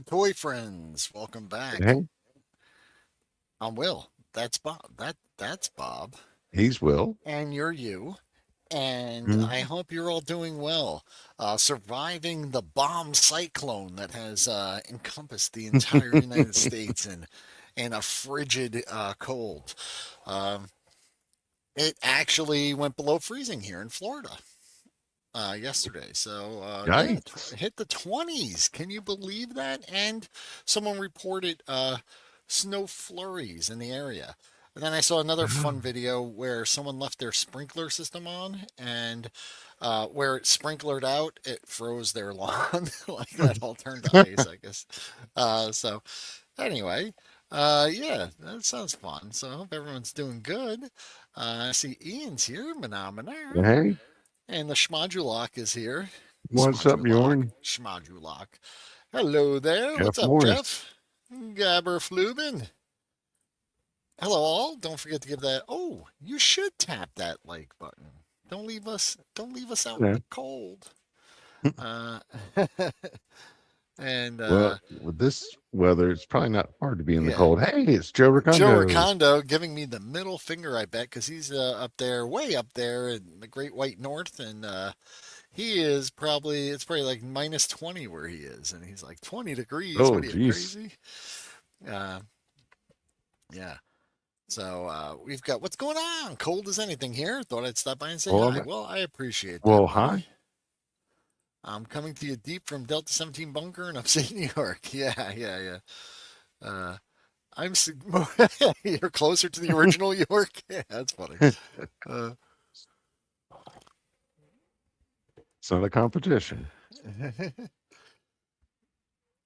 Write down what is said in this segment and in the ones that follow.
toy friends. Welcome back. Hey, I'm Will. That's Bob. That's Bob. he's Will. And you're you. And I Mhm. hope you're all doing well. Surviving the bomb cyclone that has encompassed the entire United States in a frigid cold. Um, it actually went below freezing here in Florida yesterday. So yeah, Yikes. it hit the 20s. Can you believe that? And someone reported snow flurries in the area. And then I saw another fun video where someone left their sprinkler system on, and where it sprinklered out, it froze their lawn. Like that all turned to ice, I guess. So anyway, yeah, that sounds fun. So I hope everyone's doing good. I see Ian's here, Menomina. Hey, And the Schmodulok is here. what's up, Schmodulok. Bjorn? Schmodulok. Hello there. Jeff What's up, Morris. Jeff? Gabber Flubin. Hello, all. Don't forget to give that. Oh, you should tap that like button. Don't leave us out in Yeah. the cold. Uh, and Well, with this weather, it's probably not hard to be in the yeah, cold. Hey, it's Joe Joe Ricondo. Ricondo giving me the middle finger, I bet, because he's up there, way up there in the Great White North, and it's probably like minus 20 where he is. And he's like, 20 degrees? Oh, What are you, geez. crazy? Uh, yeah. So we've got, what's going on? Cold as anything here. Thought I'd stop by and say Well, hi. Well, I appreciate that, well, buddy. hi. I'm coming to you deep from Delta 17 bunker in upstate New York. Yeah, yeah, yeah. Uh, I'm you're closer to the original York. Yeah, that's funny. Uh, It's not a competition,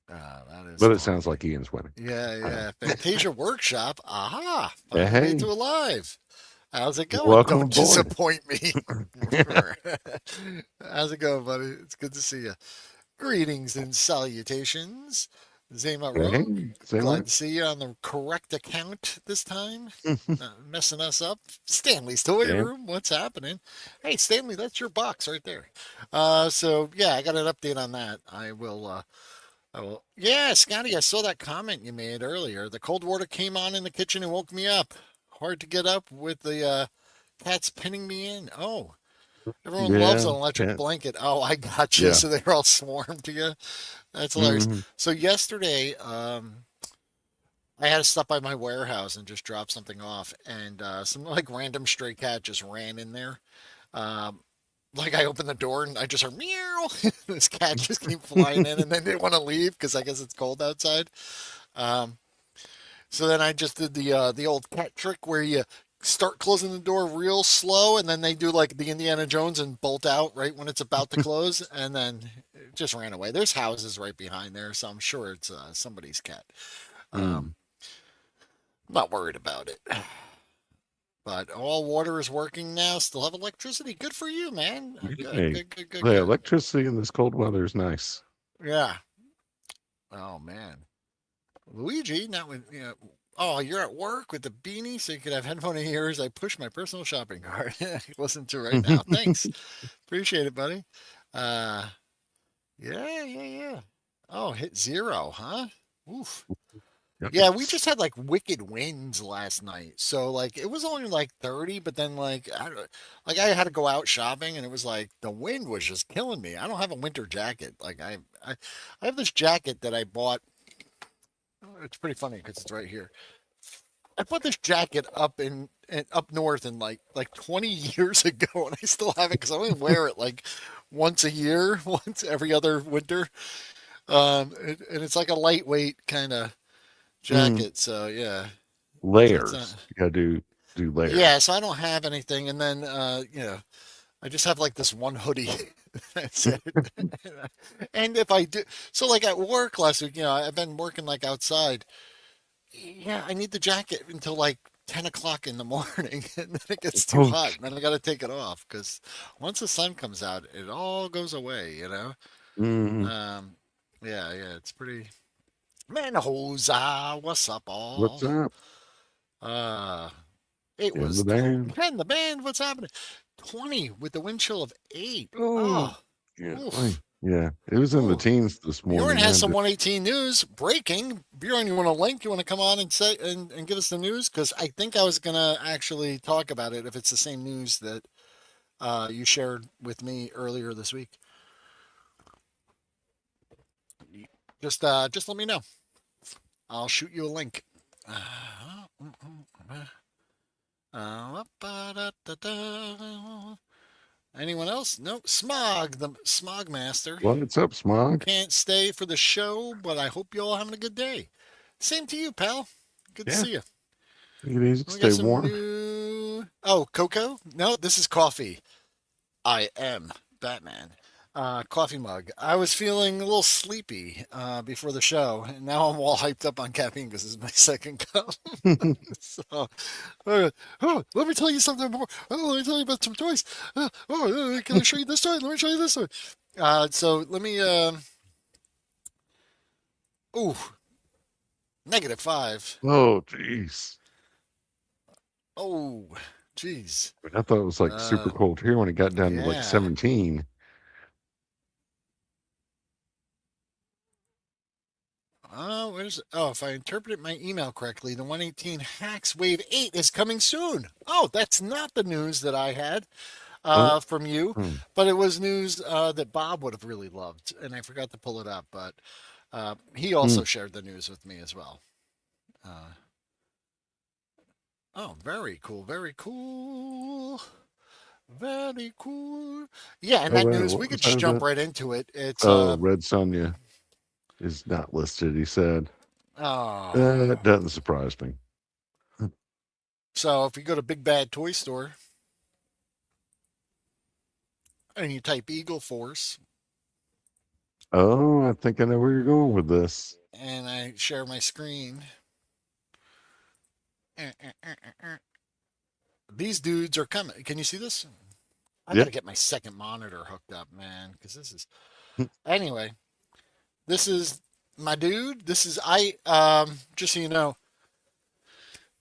that is but it sounds funny. like Ian's winning. Yeah, I know. yeah. Fantasia Workshop. Aha! Yeah, Finally made hey, to alive. How's it going? welcome Don't aboard. disappoint me. How's it going, buddy? It's good to see you. Greetings and salutations. Zama Yeah, hey, Rogue. say Glad what? to see you on the correct account this time. Not messing us up. Stanley's Toy Yeah. Room. What's happening? Hey, Stanley, that's your box right there. So yeah, I got an update on that. I will. Yeah, Scotty, I saw that comment you made earlier. The cold water came on in the kitchen and woke me up. Hard to get up with the cats pinning me in. Oh, everyone loves Yeah. an electric Yeah. blanket. Oh, I got you. Yeah. So they're all swarmed to you. That's hilarious. Hmm. So yesterday, I had to stop by my warehouse and just drop something off, and some like random stray cat just ran in there. Um, like I opened the door and I just heard meow. This cat just came flying in, and then didn't want to leave because I guess it's cold outside. Um, so then I just did the old cat trick where you start closing the door real slow, and then they do like the Indiana Jones and bolt out right when it's about to close, and then it just ran away. There's houses right behind there, so I'm sure it's somebody's cat. Um, Mm. I'm not worried about it. But all water is working now. Still have electricity. Good for you, man. Good, Hey, good, good, good, the good. electricity in this cold weather is nice. Yeah. Oh man, Luigi. Not with you know. Oh, you're at work with the beanie, so you could have headphone ears. I push my personal shopping cart. Listen to right now. Thanks. Appreciate it, buddy. Uh, yeah, yeah, yeah. Oh, hit zero, huh? Oof. Yeah, we Yikes. just had like wicked winds last night. So like it was only like 30, but then like like I had to go out shopping and it was like the wind was just killing me. I don't have a winter jacket. I have this jacket that I bought. It's pretty funny because it's right here. I bought this jacket up north in like 20 years ago, and I still have it because I only wear it like once a year, once every other winter. And it's like a lightweight kind of Mm. jacket. So yeah, it's not. Layers. You gotta do Yeah, layers. so I don't have anything, and then I just have like this one hoodie. That's it. And if I do, so like at work last week, I've been working like outside. Yeah, I need the jacket until like 10 o'clock in the morning, and then it gets too Oh, hot, and then I got to take it off because once the sun comes out, it all goes away. mm, Um, yeah, yeah, it's pretty. Man, Hosa, what's up, what's all? up? Uh, it In the was band. man, the band. What's happening? 20 with the wind chill of 8. Oh, Oh, yeah. oof. Yeah, it was in the Ooh, teens this Bjorn morning, has man. some 118 news breaking. Bjorn, you want a link? You want to come on and say and give us the news? Because I think I was gonna actually talk about it if it's the same news that you shared with me earlier this week. Just let me know. I'll shoot you a link. Anyone else? No. Smog, the Smog Master. What's up, Smog? Can't stay for the show, but I hope you all having a good day. Same to you, pal. Good to Yeah, see you. take it easy, We got stay some warm. new. Oh, cocoa? No, this is coffee. I am Batman. Coffee mug. I was feeling a little sleepy before the show, and now I'm all hyped up on caffeine because this is my second cup. So, let me tell you something more. Let me tell you about some toys. Can I show you this toy? Let me show you this toy. So let me. Ooh, -5. Oh, jeez. Oh, jeez. I thought it was like super cold here when it got down to like Yeah. 17. Oh, where's oh, if I interpreted my email correctly, the 118 Hacks Wave 8 is coming soon. Oh, that's not the news that I had Oh, from you, hmm. but it was news that Bob would have really loved, and I forgot to pull it up, but he Hmm. also shared the news with me as well. Uh, oh, very cool, very cool. Very cool. Yeah, and Oh, that wait, news, what we was could that just jump about? right into it. It's Oh, Red Sonja is not listed, he said. oh. It doesn't surprise me. So if you go to Big Bad Toy Store and you type Eagle Force Oh, I think I know where you're going with this. and I share my screen, these dudes are coming. Can you see this? I got Yeah. to get my second monitor hooked up, man, because this is anyway. This is my dude. This is I. Just so you know,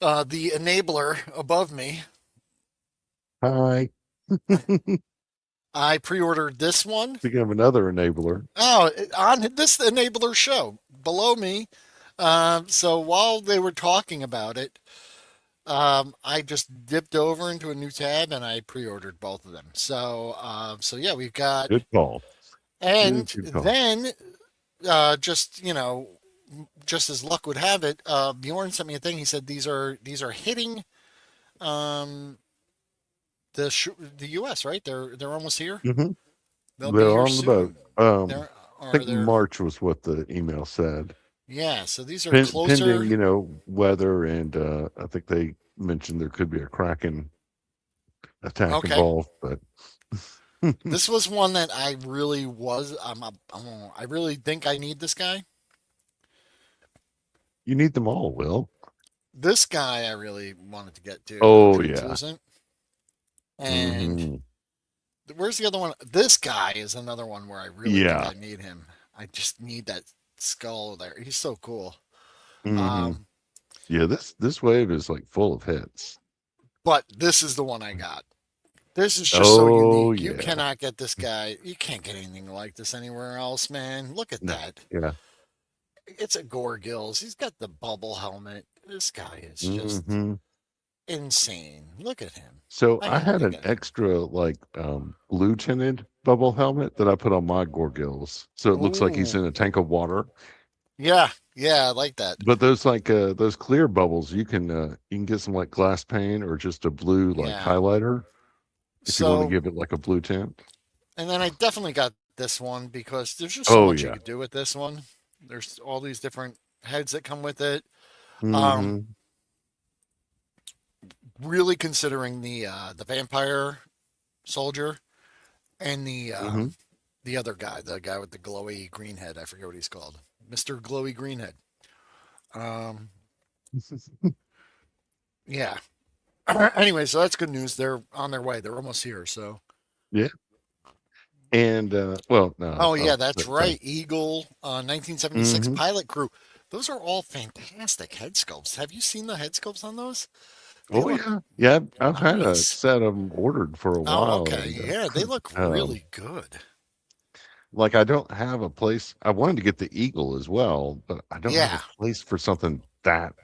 the enabler above me. Hi. I pre-ordered this one. Speaking of another enabler. Oh, on this enabler show below me. So while they were talking about it, I just dipped over into a new tab and I pre-ordered both of them. So yeah, we've got, Good call. Good, and good call. then just just as luck would have it, Bjorn sent me a thing. He said these are hitting um, the U.S. Right? They're almost here. Hmm. They'll be They're here on the boat. soon. I They're or think they're March was what the email said. yeah. So these are Pending, closer. weather, and I think they mentioned there could be a Kraken attack Okay. involved. But This was one that I really was. I really think I need this guy. you need them all, Will. This guy I really wanted to get to, Oh yeah. translucent. And Hmm. where's the other one? This guy is another one where I really think Yeah. I need him. I just need that skull there. He's so cool. Hmm. Um, Yeah. This wave is like full of hits. but this is the one I got. This is just so Oh unique. You yeah. cannot get this guy. You can't get anything like this anywhere else, man. Look at No. that. Yeah. It's a Gore Gills. He's got the bubble helmet. This guy is just Hmm. insane. Look at him. So I I had had to an get him. extra like blue tinted bubble helmet that I put on my Gorgills, so it looks like he's Ooh. in a tank of water. Yeah. Yeah, I like that. But those clear bubbles, you can get some like glass paint or just a blue like Yeah. highlighter if you want to So, give it like a blue tint. and then I definitely got this one because there's just so Oh much you yeah. could do with this one. There's all these different heads that come with it. Um, Mm-hmm. really considering the vampire soldier and Mm-hmm. the other guy, the guy with the glowy green head. I forget what he's called. Mr. Glowy Greenhead. Um, yeah. Anyway, so that's good news. They're on their way. They're almost here. So. Yeah. And well, no, Oh yeah, I'll that's say. right. Eagle, 1976 Mm-hmm. Pilot Crew. Those are all fantastic head sculpts. Have you seen the head sculpts on those? They Oh look yeah. Yeah, I've had a nice. set of them ordered for a Oh, while, okay. and Yeah, they look um, really good. like I don't have a place. I wanted to get the eagle as well, but I don't have a Yeah, place for something that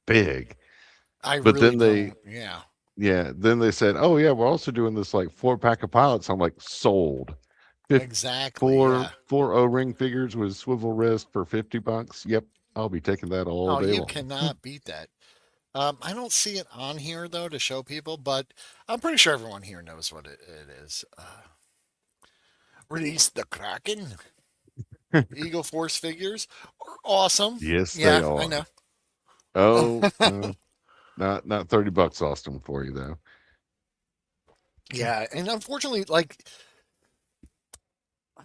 big. I But really then they, don't. Yeah, yeah, then they said, "Oh yeah, we're also doing this like 4 pack of pilots." I'm like, sold. Fif- exactly. four Yeah. four O-ring figures with swivel wrist for $50. Yep, I'll be taking that all Oh, day you long. cannot beat that. I don't see it on here though to show people, but I'm pretty sure everyone here knows what it is. Release the Kraken. Eagle Force figures are awesome. Yes, they Yeah, I are. know. Oh, not $30, Austin, for you though. Yeah, and unfortunately, like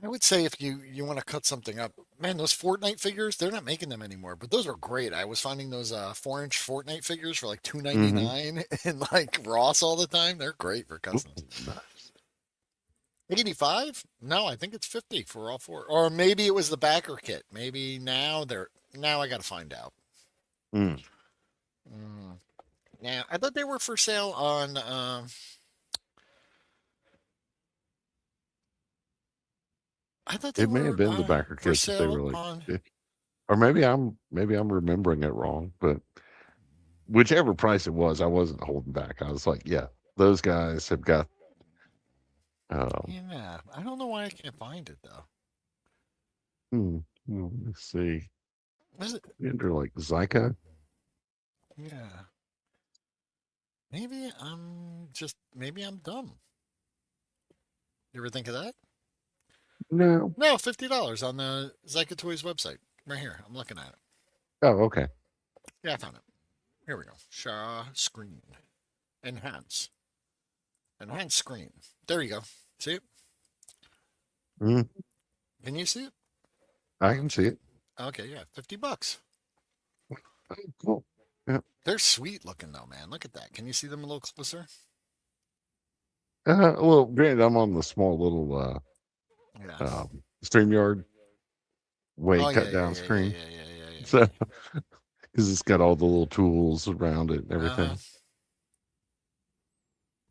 I would say, if you want to cut something up, man, those Fortnite figures, they're not making them anymore. But those are great. I was finding those 4-inch Fortnite figures for like 2.99 Mm-hmm. and like Ross all the time. They're great for Ooh, customs. nice. 85? No, I think it's 50 for all four. Or maybe it was the backer kit. Maybe now I got to find out. Mm. Mm. Now, I thought they were for sale on I thought they It may have were been the backer for kits if they sale were like on 50. Or maybe I'm remembering it wrong, but whichever price it was, I wasn't holding back. I was like, yeah, those guys have got um Yeah, I don't know why I can't find it though. hmm, let's see. Was it? Under like Zyka. Yeah. Maybe I'm dumb. You ever think of that? No. No, $50 on the Zyka Toys website. Right here. I'm looking at it. Oh, okay. Yeah, I found it. Here we go. Share screen. Enhance. Enhance screen. There you go. See it? Mm, Can you see it? I can see it. Okay, yeah. $50. Oh, cool. Yeah. They're sweet looking though, man. Look at that. Can you see them a little closer? Well, granted, I'm on the small little Yeah. StreamYard way Oh yeah, cut yeah, down yeah, yeah, screen. yeah, yeah, yeah, yeah, So, yeah. because it's got all the little tools around it and Uh-huh. everything.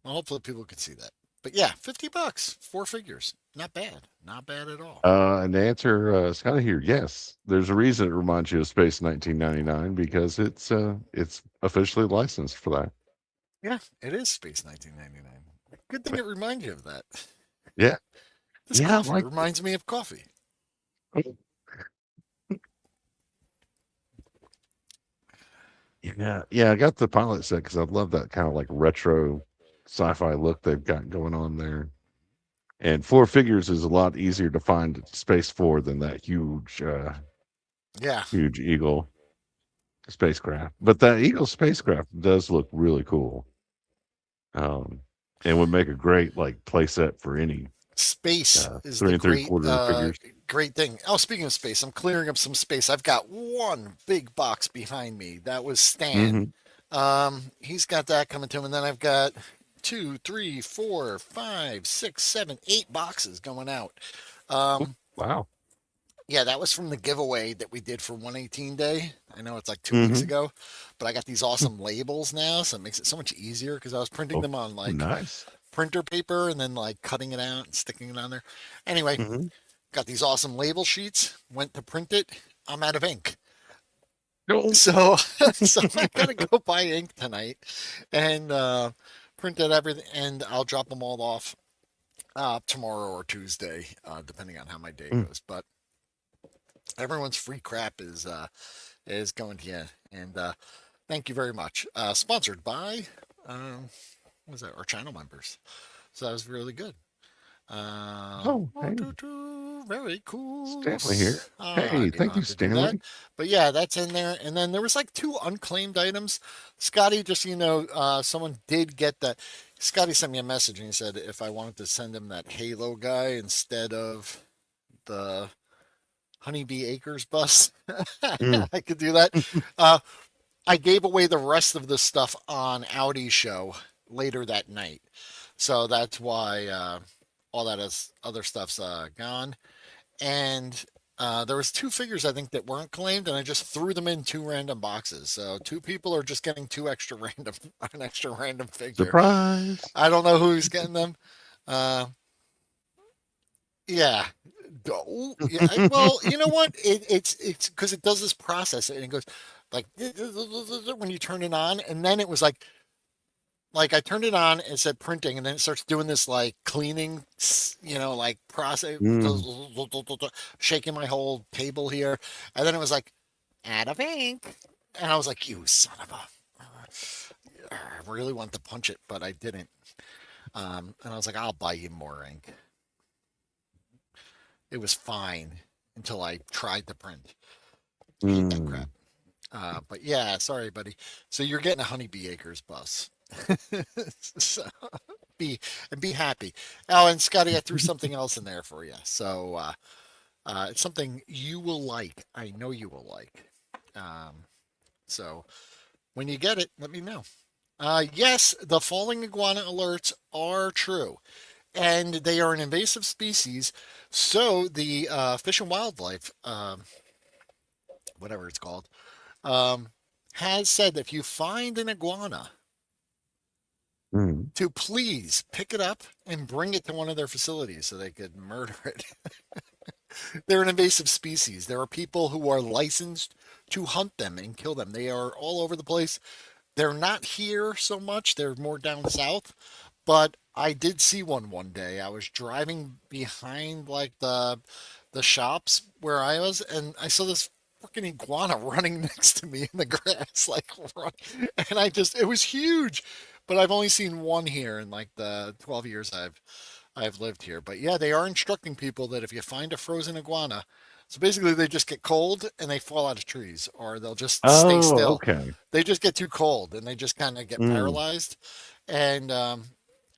Well, hopefully people can see that. But yeah, $50, four figures. Not bad. Not bad at all. And the answer is kind of here. Yes, there's a reason it reminds you of Space 1999 because it's officially licensed for that. Yeah, it is Space 1999. Good thing it reminds you of that. Yeah, This yeah, coffee reminds me of coffee. yeah. I got the pilot set because I love that kind of like retro sci-fi look they've got going on there. And four figures is a lot easier to find at Space Four than that Yeah, huge Eagle spacecraft. But that Eagle spacecraft does look really cool. Um, and would make a great like playset for any space is three the and three great quarter figures. great thing. Oh, speaking of space, I'm clearing up some space. I've got one big box behind me. That was Stan. Hmm. He's got that coming to him, and then I've got two, three, four, five, six, seven, 8 boxes going out. Um, Wow. yeah, that was from the giveaway that we did for 118 Day. I know it's like 2 weeks Hmm. ago, but I got these awesome labels now, so it makes it so much easier because I was printing Oh, them on like nice. printer paper and then like cutting it out and sticking it on there. Anyway, Hmm. got these awesome label sheets, went to print it. I'm out of ink. No. So so I gotta go buy ink tonight and print out everything, and I'll drop them all off tomorrow or Tuesday, depending on how my day Mm. goes. But everyone's free crap is going to you, and thank you very much. Sponsored by what was that, our channel members. So that was really good. Oh, hey, Very cool. Stanley here. Hey, You don't thank you, have to do that. Stanley. But yeah, that's in there. And then there was like two unclaimed items. Scotty, just so you know, someone did get that. Scotty sent me a message and he said if I wanted to send him that Halo guy instead of the Honeybee Acres bus, Mm. I could do that. Uh, I gave away the rest of the stuff on Audi's show later that night. So that's why all that other stuff's gone. And there was two figures I think that weren't claimed, and I just threw them in two random boxes. So two people are just getting two extra random, an extra random figure. Surprise. I don't know who's getting them. Uh, yeah, Oh, yeah. Well, you know what? It's because it does this process and it goes like when you turn it on, and then it was like I turned it on and it said printing, and then it starts doing this like cleaning, like process, Mm, shaking my whole table here, and then it was like add of ink, and I was like, you son of a. I really wanted to punch it, but I didn't. And I was like, I'll buy you more ink. It was fine until I tried to print. Hate that mm. crap. But yeah, sorry, buddy. So you're getting a Honeybee Acres bus. So be be happy. Oh, and Scotty, I threw something else in there for you. So it's something you will like. I know you will like. Um, so when you get it, let me know. Yes, the falling iguana alerts are true, and they are an invasive species. So the Fish and Wildlife, whatever it's called, um, has said that if you find an iguana, Mm. to please pick it up and bring it to one of their facilities so they could murder it. They're an invasive species. There are people who are licensed to hunt them and kill them. They are all over the place. They're not here so much. They're more down south. But I did see one day. I was driving behind like the shops where I was, and I saw this freaking iguana running next to me in the grass, like run. And it was huge. But I've only seen one here in like the 12 years I've lived here. But yeah, they are instructing people that if you find a frozen iguana, so basically they just get cold and they fall out of trees, or they'll just stay Oh, still. okay. They just get too cold and they just kind of get Mm. paralyzed. And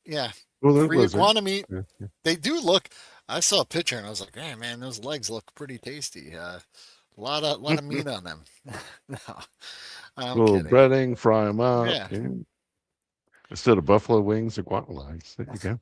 yeah, Well, they're free lizard. iguana meat. Yeah. They do look. I saw a picture and I was like, "Hey, man, those legs look pretty tasty. A lot of meat on them." No, I'm Little kidding. breading, fry them up. Yeah. Yeah. Instead of buffalo wings, iguana legs. There you go.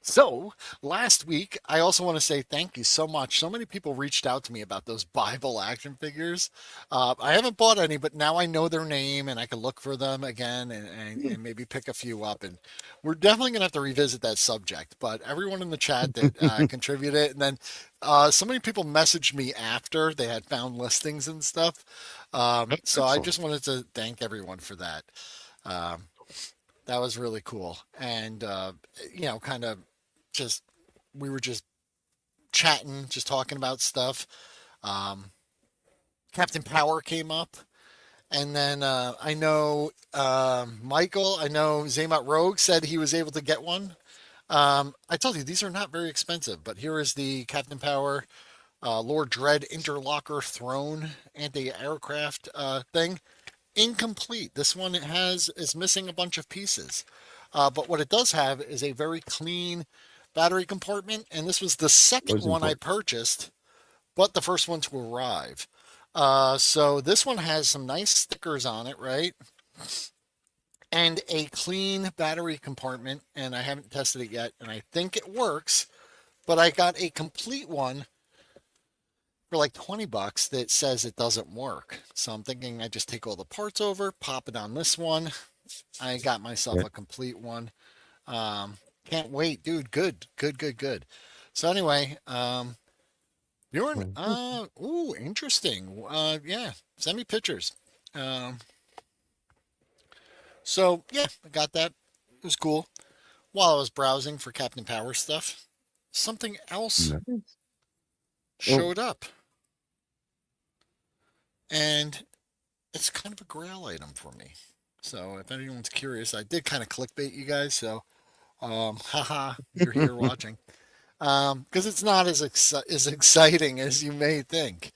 So last week, I also want to say thank you so much. So many people reached out to me about those Bible action figures. I haven't bought any, but now I know their name and I can look for them again and maybe pick a few up. And we're definitely going to have to revisit that subject. But everyone in the chat that contributed, and then so many people messaged me after they had found listings and stuff. So I Excellent. just wanted to thank everyone for that. Um, that was really cool. And, kind of just we were just chatting, just talking about stuff. Um, Captain Power came up, and then I know Michael. I know Zaymot Rogue said he was able to get one. I told you these are not very expensive, but here is the Captain Power Lord Dread Interlocker Throne anti-aircraft thing. Incomplete. This one is missing a bunch of pieces. But what it does have is a very clean battery compartment, and this was the second Always one I important. purchased, but the first one to arrive. So this one has some nice stickers on it, right? And a clean battery compartment, and I haven't tested it yet, and I think it works. But I got a complete one for like 20 bucks that says it doesn't work. So I'm thinking I just take all the parts over, pop it on this one. I got myself Yeah. a complete one. Can't wait, dude. Good, good, good, good. So anyway, Bjorn, Mhm. ooh, interesting. Yeah, send me pictures. Um, so yeah, I got that. It was cool. While I was browsing for Captain Power stuff, something else Nice. Oh, showed up, and it's kind of a grail item for me. So if anyone's curious, I did kind of clickbait you guys. So, haha, you're here watching. Because it's not as exciting as you may think.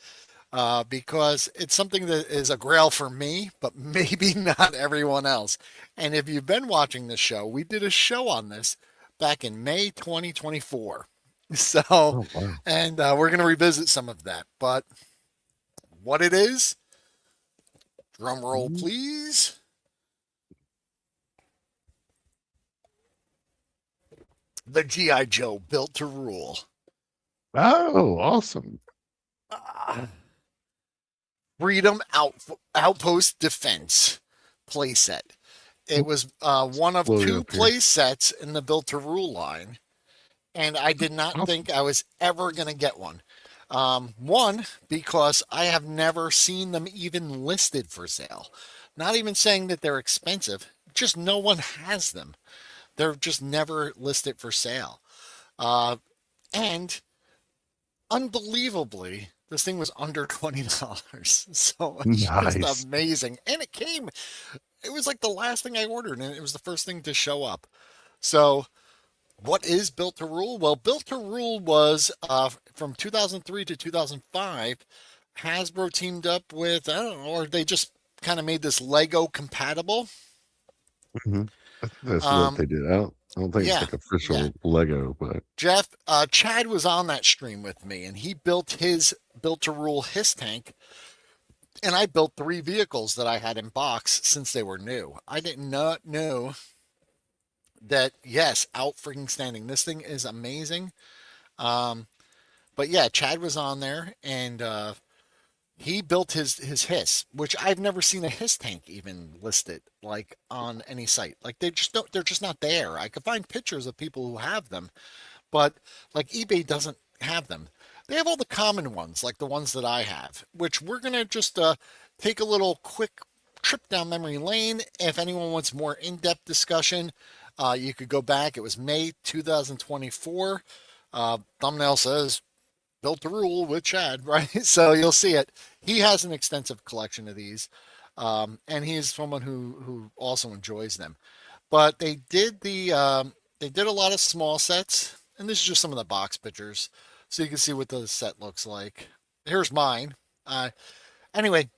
Because it's something that is a grail for me, but maybe not everyone else. And if you've been watching this show, we did a show on this back in May 2024. So, oh wow. and we're going to revisit some of that. But what it is, drum roll, Mhm. please. The G.I. Joe built to rule. Oh, awesome. Ah, Freedom Outpost Defense playset. It was one of two Loading up here. play sets in the Built to Rule line, and I did not Awesome. think I was ever going to get one. One, because I have never seen them even listed for sale. Not even saying that they're expensive, just no one has them. They're just never listed for sale. Uh, and unbelievably, this thing was under $20. So it's just Nice. amazing. And it was like the last thing I ordered, and it was the first thing to show up. So, what is Built to Rule? Well, Built to Rule was from 2003 to 2005. Hasbro teamed up with, I don't know, or they just kind of made this Lego compatible. hmm I think that's what Um, they did. I don't think it's yeah, like yeah. official Lego, but Jeff, Chad was on that stream with me, and he built his Built to Rule his tank, and I built three vehicles that I had in box since they were new. I did not know that. Yes, out freaking standing. This thing is amazing. Um, but yeah, Chad was on there, and he built his hiss, which I've never seen a hiss tank even listed like on any site. Like they just don't. They're just not there. I could find pictures of people who have them, but like eBay doesn't have them. They have all the common ones, like the ones that I have, which we're gonna just take a little quick trip down memory lane. If anyone wants more in-depth discussion, you could go back. It was May 2024. Thumbnail says "Built to Rule" with Chad, right? So you'll see it. He has an extensive collection of these, and he's someone who also enjoys them. But they did a lot of small sets, and this is just some of the box pictures, so you can see what the set looks like. Here's mine. Uh, anyway,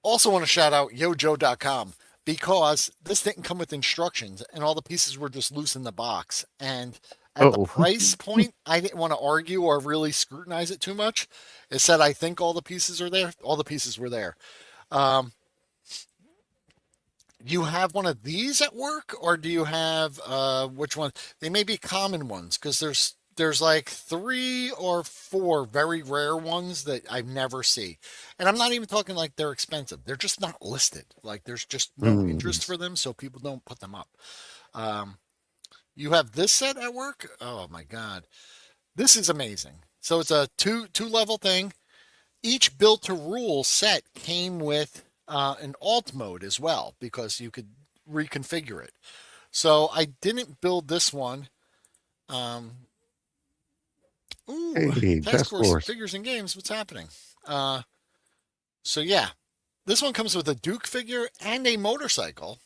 also want to shout out yojoe.com because this didn't come with instructions, and all the pieces were just loose in the box. And at the oh, price point, I didn't want to argue or really scrutinize it too much. It said I think all the pieces are there. All the pieces were there. Um, you have one of these at work, or do you have which one? They may be common ones because there's like three or four very rare ones that I never see, and I'm not even talking like they're expensive. They're just not listed. Like there's just no interest mm, for them, so people don't put them up. Um, you have this set at work. Oh my god, this is amazing. So it's a two level thing. Each built to rule set came with an alt mode as well because you could reconfigure it. So I didn't build this one. Um, ooh, hey, Task task Force force. figures and games. What's happening? Uh, so yeah, this one comes with a Duke figure and a motorcycle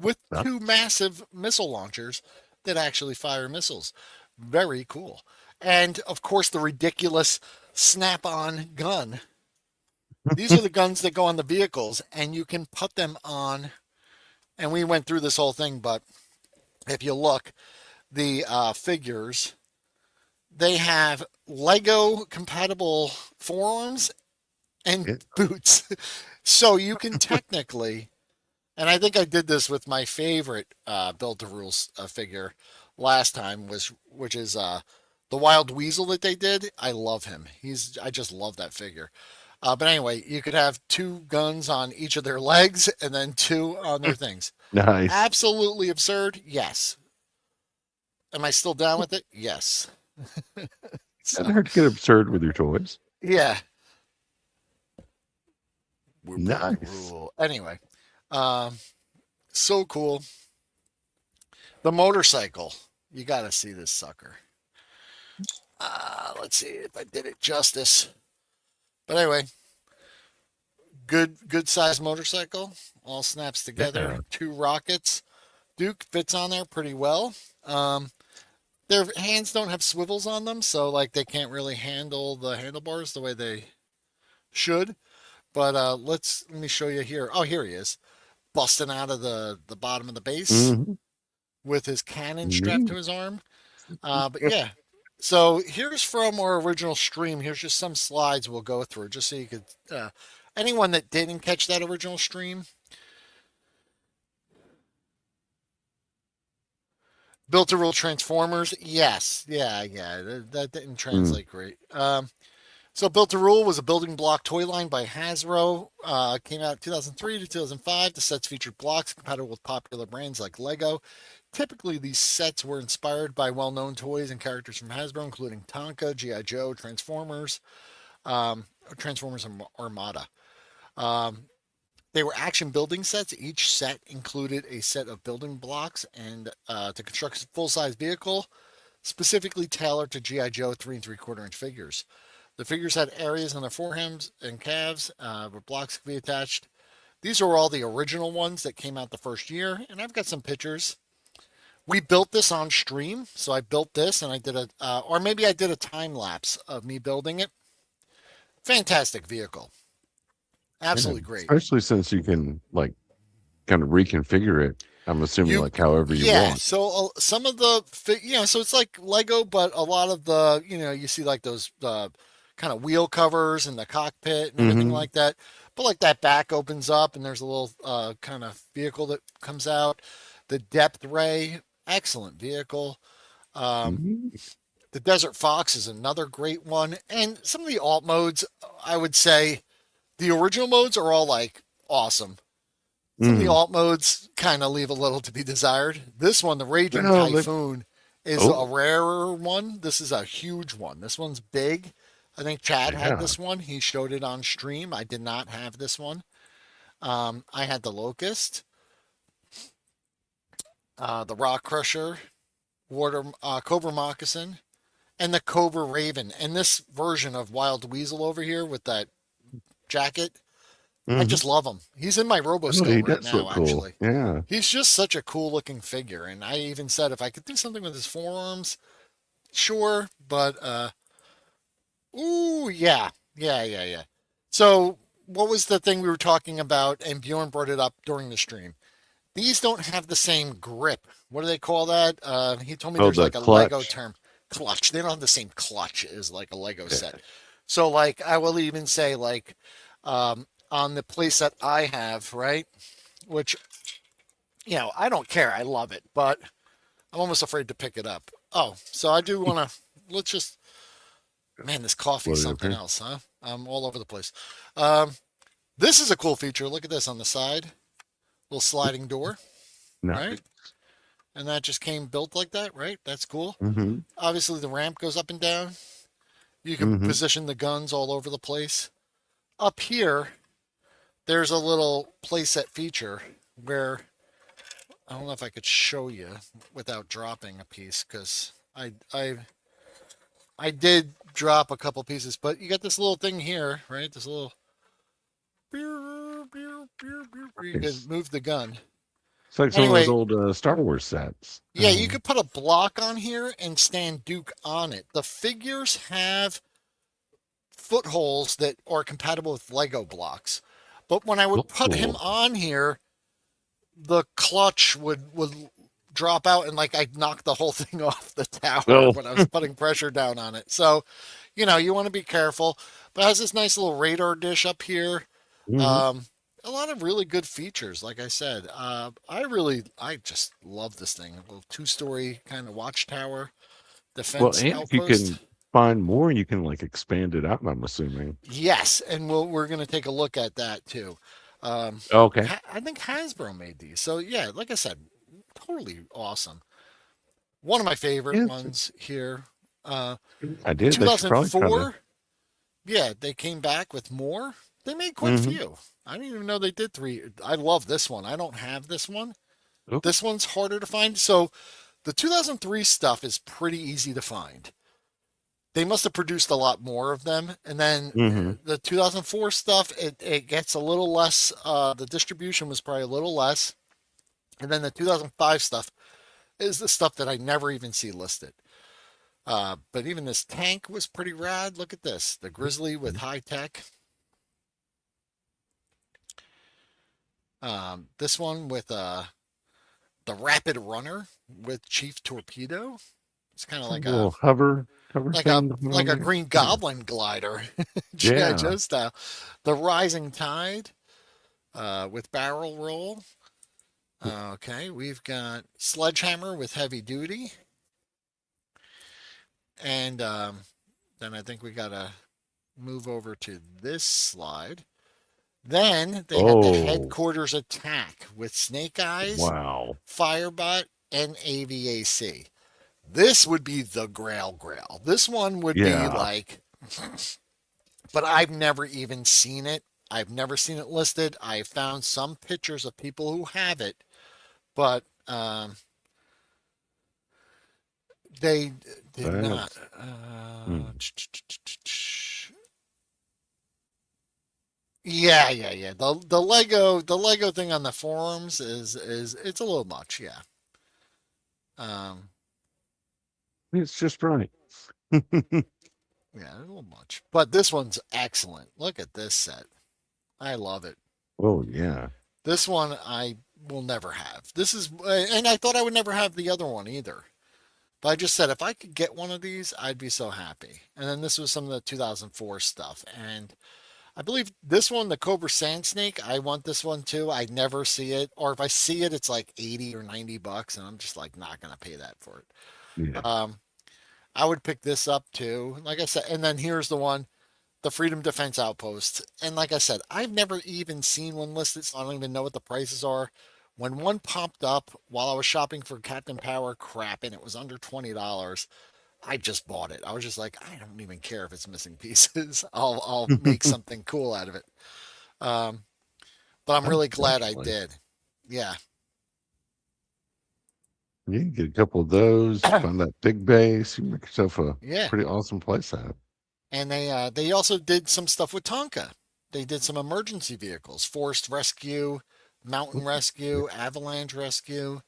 with two Nice. massive missile launchers that actually fire missiles. Very cool. And of course, the ridiculous snap on gun. These are the guns that go on the vehicles, and you can put them on. And we went through this whole thing, but if you look, the figures, they have Lego compatible forearms and Yeah. boots. So you can technically, and I think I did this with my favorite Build to Rules figure last time, which is the Wild Weasel that they did. I love him. I just love that figure. But anyway, you could have two guns on each of their legs and then two on their things. Nice. Absolutely absurd. Yes. Am I still down with it? Yes. Doesn't So, hurt to get absurd with your toys. yeah, we're built to Nice. rule. Anyway, um, so cool. The motorcycle. You got to see this sucker. Let's see if I did it justice. But anyway, good size motorcycle. All snaps together. Yeah. Two rockets. Duke fits on there pretty well. Um, their hands don't have swivels on them, so like they can't really handle the handlebars the way they should. But let me show you here. Oh, here he is, busting out of the bottom of the base Mm-hmm. with his cannon strapped to Neat. his arm. But yeah. So here's from our original stream. Here's just some slides we'll go through, just so you could. Anyone that didn't catch that original stream, built to rule Transformers. Yes, yeah. That didn't Mm. translate great. So Built to Rule was a building block toy line by Hasbro. Came out 2003 to 2005. The sets featured blocks compatible with popular brands like Lego. Typically, these sets were inspired by well-known toys and characters from Hasbro, including Tonka, GI Joe, um, Transformers Armada. Um, they were action building sets. Each set included a set of building blocks and to construct a full-size vehicle, specifically tailored to GI Joe 3 and 3/4 inch figures. The figures had areas on their forearms and calves where blocks could be attached. These are all the original ones that came out the first year, and I've got some pictures. We built this on stream, so I built this and I did or maybe I did a time lapse of me building it. Fantastic vehicle, Yeah, absolutely great. especially since you can like kind of reconfigure it. I'm assuming You, like however you yeah. want. So some of the, so it's like Lego, but a lot of the, you see like those kind of wheel covers and the cockpit and everything Mm-hmm. like that. But like that back opens up and there's a little kind of vehicle that comes out. The depth ray, excellent vehicle. Um, Mm-hmm. the Desert Fox is another great one, and some of the alt modes, I would say, the original modes are all like awesome. Some of the Mm-hmm. alt modes kind of leave a little to be desired. This one, the Raging Well, Typhoon, is a oh rarer one. This is a huge one. This one's big. I think Chad had yeah. this one. He showed it on stream. I did not have this one. I had the Locust, the Rock Crusher, Water Cobra Moccasin, and the Cobra Raven. And this version of Wild Weasel over here with that jacket, I Mm-hmm. just love him. He's in my Oh, RoboSkull he right does look now, cool. actually. Yeah. He's just such a cool looking figure. And I even said if I could do something with his forearms, sure. But, ooh, yeah. Yeah, yeah, yeah. So, what was the thing we were talking about? And Bjorn brought it up during the stream. These don't have the same grip. What do they call that? He told me Oh, there's the like a Lego clutch. term, clutch. They don't have the same clutch as like a Lego Yeah. set. So like I will even say like on the playset I have, right? Which I don't care. I love it, but I'm almost afraid to pick it up. Oh, so I do want to. Let's just. Man, this coffee's Floating up something here. else, huh? I'm all over the place. Um, this is a cool feature. Look at this on the side, little sliding door, Nice. right? And that just came built like that, right? That's cool. Mm-hmm. Obviously, the ramp goes up and down. You can Mm-hmm. position the guns all over the place. Up here, there's a little playset feature where I don't know if I could show you without dropping a piece because I did drop a couple pieces, but you got this little thing here, right? This little you can Nice. move the gun. It's like some of those Anyway, old Star Wars sets. yeah, you could put a block on here and stand Duke on it. The figures have footholes that are compatible with Lego blocks. But when I would put him Oh, on here, the clutch would drop out and like I'd knock the whole thing off the tower oh. when I was putting pressure down on it. So, you want to be careful. But it has this nice little radar dish up here. Mm-hmm. Um, a lot of really good features, like I said. I just love this thing. A little two-story kind of watchtower Well, defense and if you outpost. can find more, you can like expand it out. I'm assuming. Yes, and we're going to take a look at that too. Um, Okay. I think Hasbro made these, so yeah, like I said, totally awesome. One of my favorite Yes, ones here. Uh, I did. They should probably try to. 2004. Yeah, they came back with more. They made quite a Mm-hmm. few. I didn't even know they did three. I love this one. I don't have this one. Oh, This one's harder to find. So the 2003 stuff is pretty easy to find. They must have produced a lot more of them. And then mm-hmm. the 2004 stuff, it gets a little less. The distribution was probably a little less. And then the 2005 stuff is the stuff that I never even see listed. But even this tank was pretty rad. Look at this, the Grizzly with high tech. This one with the Rapid Runner with Chief Torpedo. It's kind of Some little hover like a thing going like on a there. Green Yeah. Goblin glider, GI Yeah. Joe style. The Rising Tide with barrel roll. Okay, we've got Sledgehammer with heavy duty, and then I think we gotta move over to this slide. Then they had the Oh, headquarters attack with Snake Eyes, wow. Firebot, NAVAC. This would be the Grail. This one would be Yeah. like, but I've never even seen it. I've never seen it listed. I found some pictures of people who have it, but they did not. That's mm, Yeah. The Lego thing on the forums is it's a little much. Yeah. Um, it's just right. yeah, a little much. But this one's excellent. Look at this set. I love it. Oh yeah. This one I will never have. This is, and I thought I would never have the other one either. But I just said if I could get one of these, I'd be so happy. And then this was some of the 2004 stuff. And I believe this one, the Cobra Sand Snake, I want this one too. I never see it. Or if I see it, it's like 80 or $90. And I'm just like not going to pay that for Yeah. it. I would pick this up too. Like I said, and then here's the one, the Freedom Defense Outpost. And like I said, I've never even seen one listed, so I don't even know what the prices are. When one popped up while I was shopping for Captain Power crap and it was under $20, I just bought it. I was just like, I don't even care if it's missing pieces. I'll make something cool out of it. Um, but I'm Oh, really glad I definitely. did. Yeah. You can get a couple of those, find that big base, you make yourself a Yeah. pretty awesome playset. And they also did some stuff with Tonka. They did some emergency vehicles, forest rescue, mountain rescue, avalanche rescue.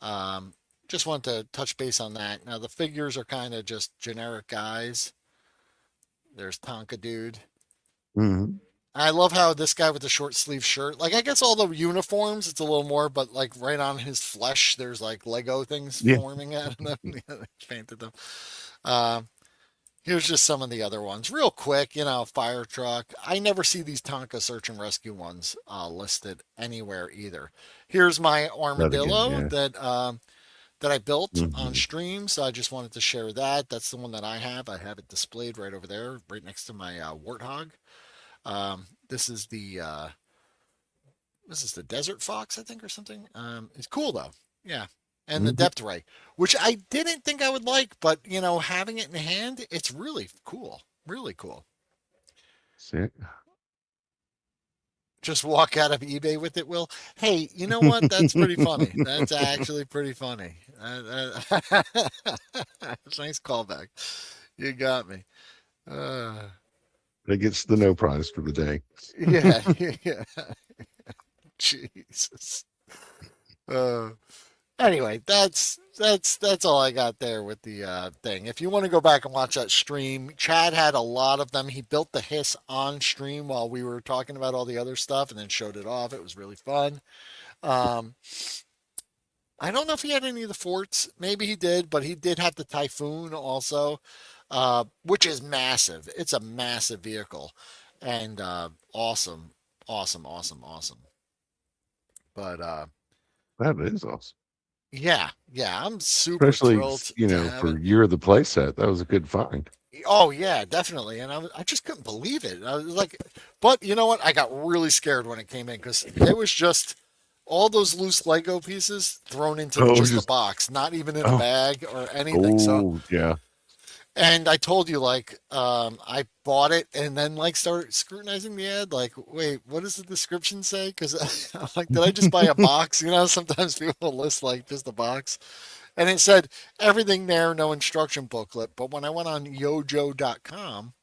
Um, just want to touch base on that. Now the figures are kind of just generic guys. There's Tonka dude. Hmm. I love how this guy with the short sleeve shirt, like I guess all the uniforms, it's a little more, but like right on his flesh, there's like Lego things Yeah. forming out of them. Yeah, they painted them. Um, Here's just some of the other ones, real quick. Fire truck. I never see these Tonka search and rescue ones listed anywhere either. Here's my That again, armadillo yeah. that I built on Hmm. stream. So I just wanted to share that. That's the one that I have. I have it displayed right over there, right next to my warthog. This is the desert fox, I think, or something. It's cool though. Yeah. And the Hmm. depth ray, which I didn't think I would like, but having it in hand, it's really cool. Really cool. See? Just walk out of eBay with it, Will. Hey, you know what? That's pretty funny. That's actually pretty funny. Nice callback. You got me. Uh, That gets the no prize for the day. yeah, yeah. Jesus. Uh, anyway, that's all I got there with the thing. If you want to go back and watch that stream, Chad had a lot of them. He built the hiss on stream while we were talking about all the other stuff, and then showed it off. It was really fun. Um, I don't know if he had any of the forts. Maybe he did, but he did have the Typhoon also, which is massive. It's a massive vehicle, and awesome, awesome. But That is awesome. yeah, I'm super Especially, thrilled you to know, have for it. year of the playset, that was a good find. Oh yeah, definitely. And I just couldn't believe it. I was like, but you know what? I got really scared when it came in because it was just all those loose Lego pieces thrown into Oh, just the just box, not even in a oh, bag or anything. So, oh yeah. and I told you like, I bought it and then like started scrutinizing the ad. Like, wait, what does the description say? Because I'm like, did I just buy a box? Sometimes people list like just a box. And it said everything there, no instruction booklet. But when I went on yojo.com,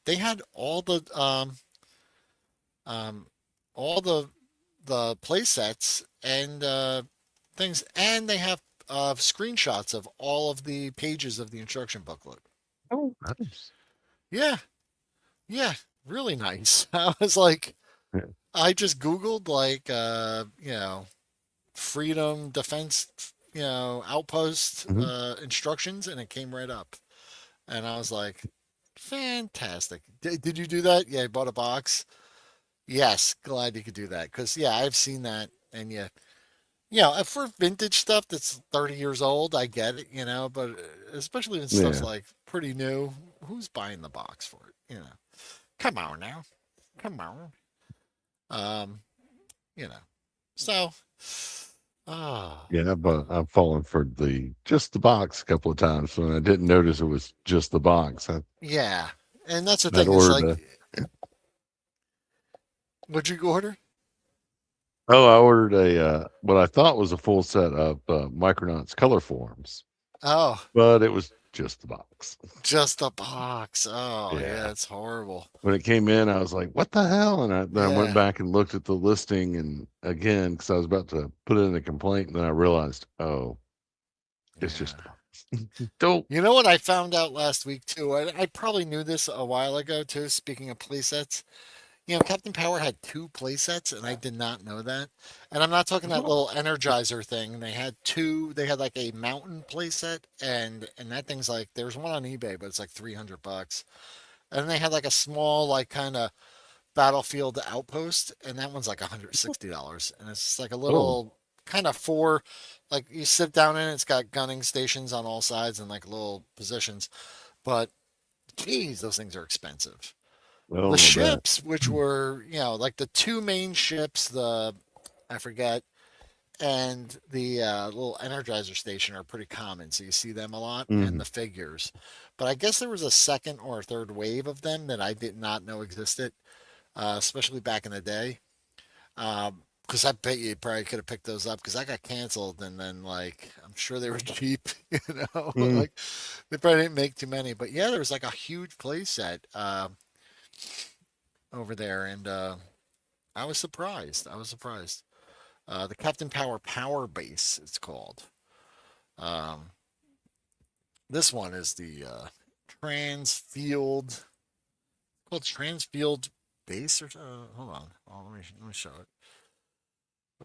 they had um, all the play sets and things, and they have screenshots of all of the pages of the instruction booklet. Oh, nice. Yeah, yeah, really nice. I was like, Yeah. I just Googled like, freedom defense, outpost Mhm. instructions, and it came right up. And I was like, fantastic. Did you do that? Yeah, I bought a box. Yes, glad you could do that. Because, yeah, I've seen that. And, for vintage stuff that's 30 years old, I get it, but especially when stuff's Yeah. like pretty new, who's buying the box for it? Come on now. Come on. Um, you know. So, Oh, Yeah, but I've fallen for the just the box a couple of times when I didn't notice it was just the box. yeah. And that's the I'd thing is ordered like, a what'd you order? I ordered a what I thought was a full set of Micronauts color forms, Oh, but it was just the box. just a box. Oh, yeah, Yeah. it's horrible. When it came in, I was like, "What the hell?" And then I went Yeah, back and looked at the listing, and again, because I was about to put in a complaint, and then I realized, oh, it's just a yeah. box. Don't. You know what I found out last week too? I probably knew this a while ago too. Speaking of playsets, you know, Captain Power had two playsets, and I did not know that. And I'm not talking that little Energizer thing. They had two. They had like a mountain playset, and that thing's like there's one on eBay, but it's like $300. And then they had like a small like kind of Battlefield Outpost, and that one's like $160. And it's just like a Oh, little kind of four, like you sit down in it, it's got gunning stations on all sides and like little positions. But geez, those things are expensive. The well, I bet. ships, which were, you know, like the two main ships, the I forget, and the little Energizer station are pretty common, so you see them a lot, and Mhm. the figures. But I guess there was a second or a third wave of them that I did not know existed, especially back in the day. Because I bet you probably could have picked those up because I got canceled, and then like I'm sure they were cheap, you know, Mm. like they probably didn't make too many. But yeah, there was like a huge play set over there, and I was surprised. I was surprised. The Captain Power Power Base, it's called. Um, this one is the Transfield, called Transfield Base or hold on. Oh, let me show it.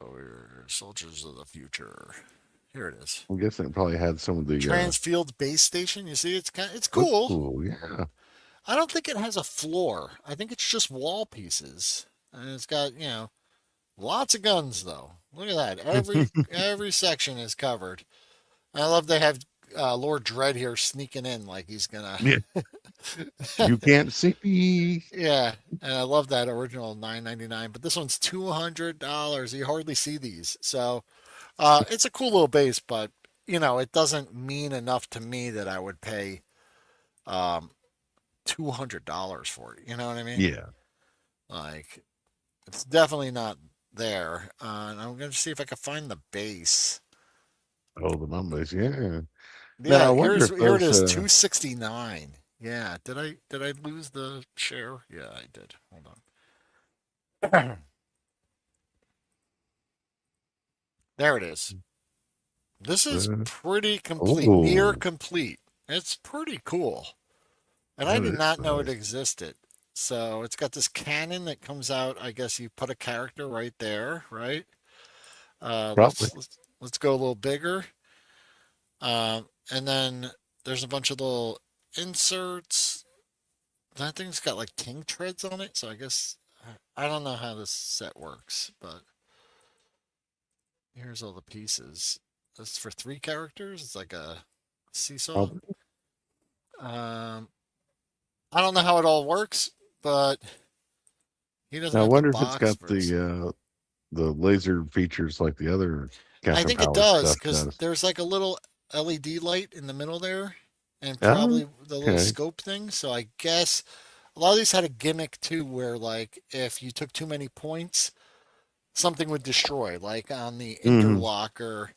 Oh, we're soldiers of the future. Here it is. I'm guessing it probably had some of the Transfield Base Station. You see, it's that's cool. cool. Yeah. I don't think it has a floor. I think it's just wall pieces, and it's got lots of guns though. Look at that. Every section is covered. I love they have Lord Dread here sneaking in like he's gonna. Yeah. You can't see me. Yeah, and I love that original 9.99, but this one's $200. You hardly see these, so it's a cool little base, but it doesn't mean enough to me that I would pay um, $200 for it. You know what I mean? Yeah. Like it's definitely not there. And I'm gonna see if I can find the base. Oh, the numbers. Yeah. Now I Yeah, wonder if here it those. is, 269. Yeah, did I lose the share? Yeah, I did. Hold on. There it is. This is Uh, pretty complete, near oh, complete. It's pretty cool. And I that did is not know it nice. existed. So it's got this cannon that comes out. I guess you put a character right there, right? Uh, Probably. let's let's let's go a little bigger. And then there's a bunch of little inserts. That thing's got like king treads on it, so I guess I don't know how this set works, but here's all the pieces. This is for three characters. It's like a seesaw. Probably. Um, I don't know how it all works, but he doesn't Now I have the wonder if it's box got for his. the laser features like the other I Captain think it Power does stuff because does. there's like a little LED light in the middle there, and Oh, probably the little okay. scope thing. So I guess a lot of these had a gimmick too, where like if you took too many points, something would destroy. Like on the Hmm. interlocker,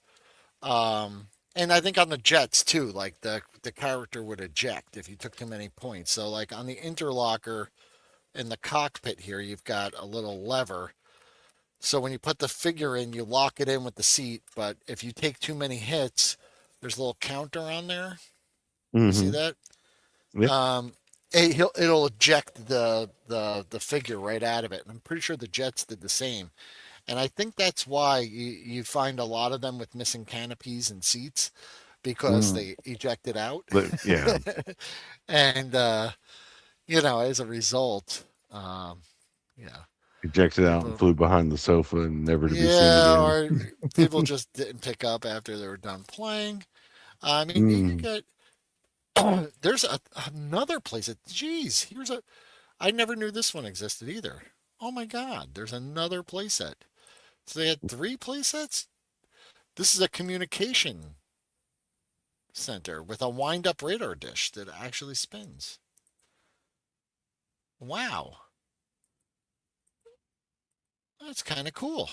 and I think on the jets too. Like the character would eject if you took too many points. So like on the interlocker in the cockpit here, you've got a little lever. So when you put the figure in, you lock it in with the seat. But if you take too many hits, there's a little counter on there. You see Hmm. that? Yep. Um, it'll eject the figure right out of it. And I'm pretty sure the Jets did the same. And I think that's why you find a lot of them with missing canopies and seats because Mm. they ejected out. But yeah, And as a result, yeah, ejected out and people flew behind the sofa and never to be seen Yeah, again. or people just didn't pick up after they were done playing. I mean, you could Mm. get there's another place. Geez, I never knew this one existed either. Oh my God, there's another playset. So they had three playsets. This is a communication center with a wind-up radar dish that actually spins. Wow, that's kind of cool.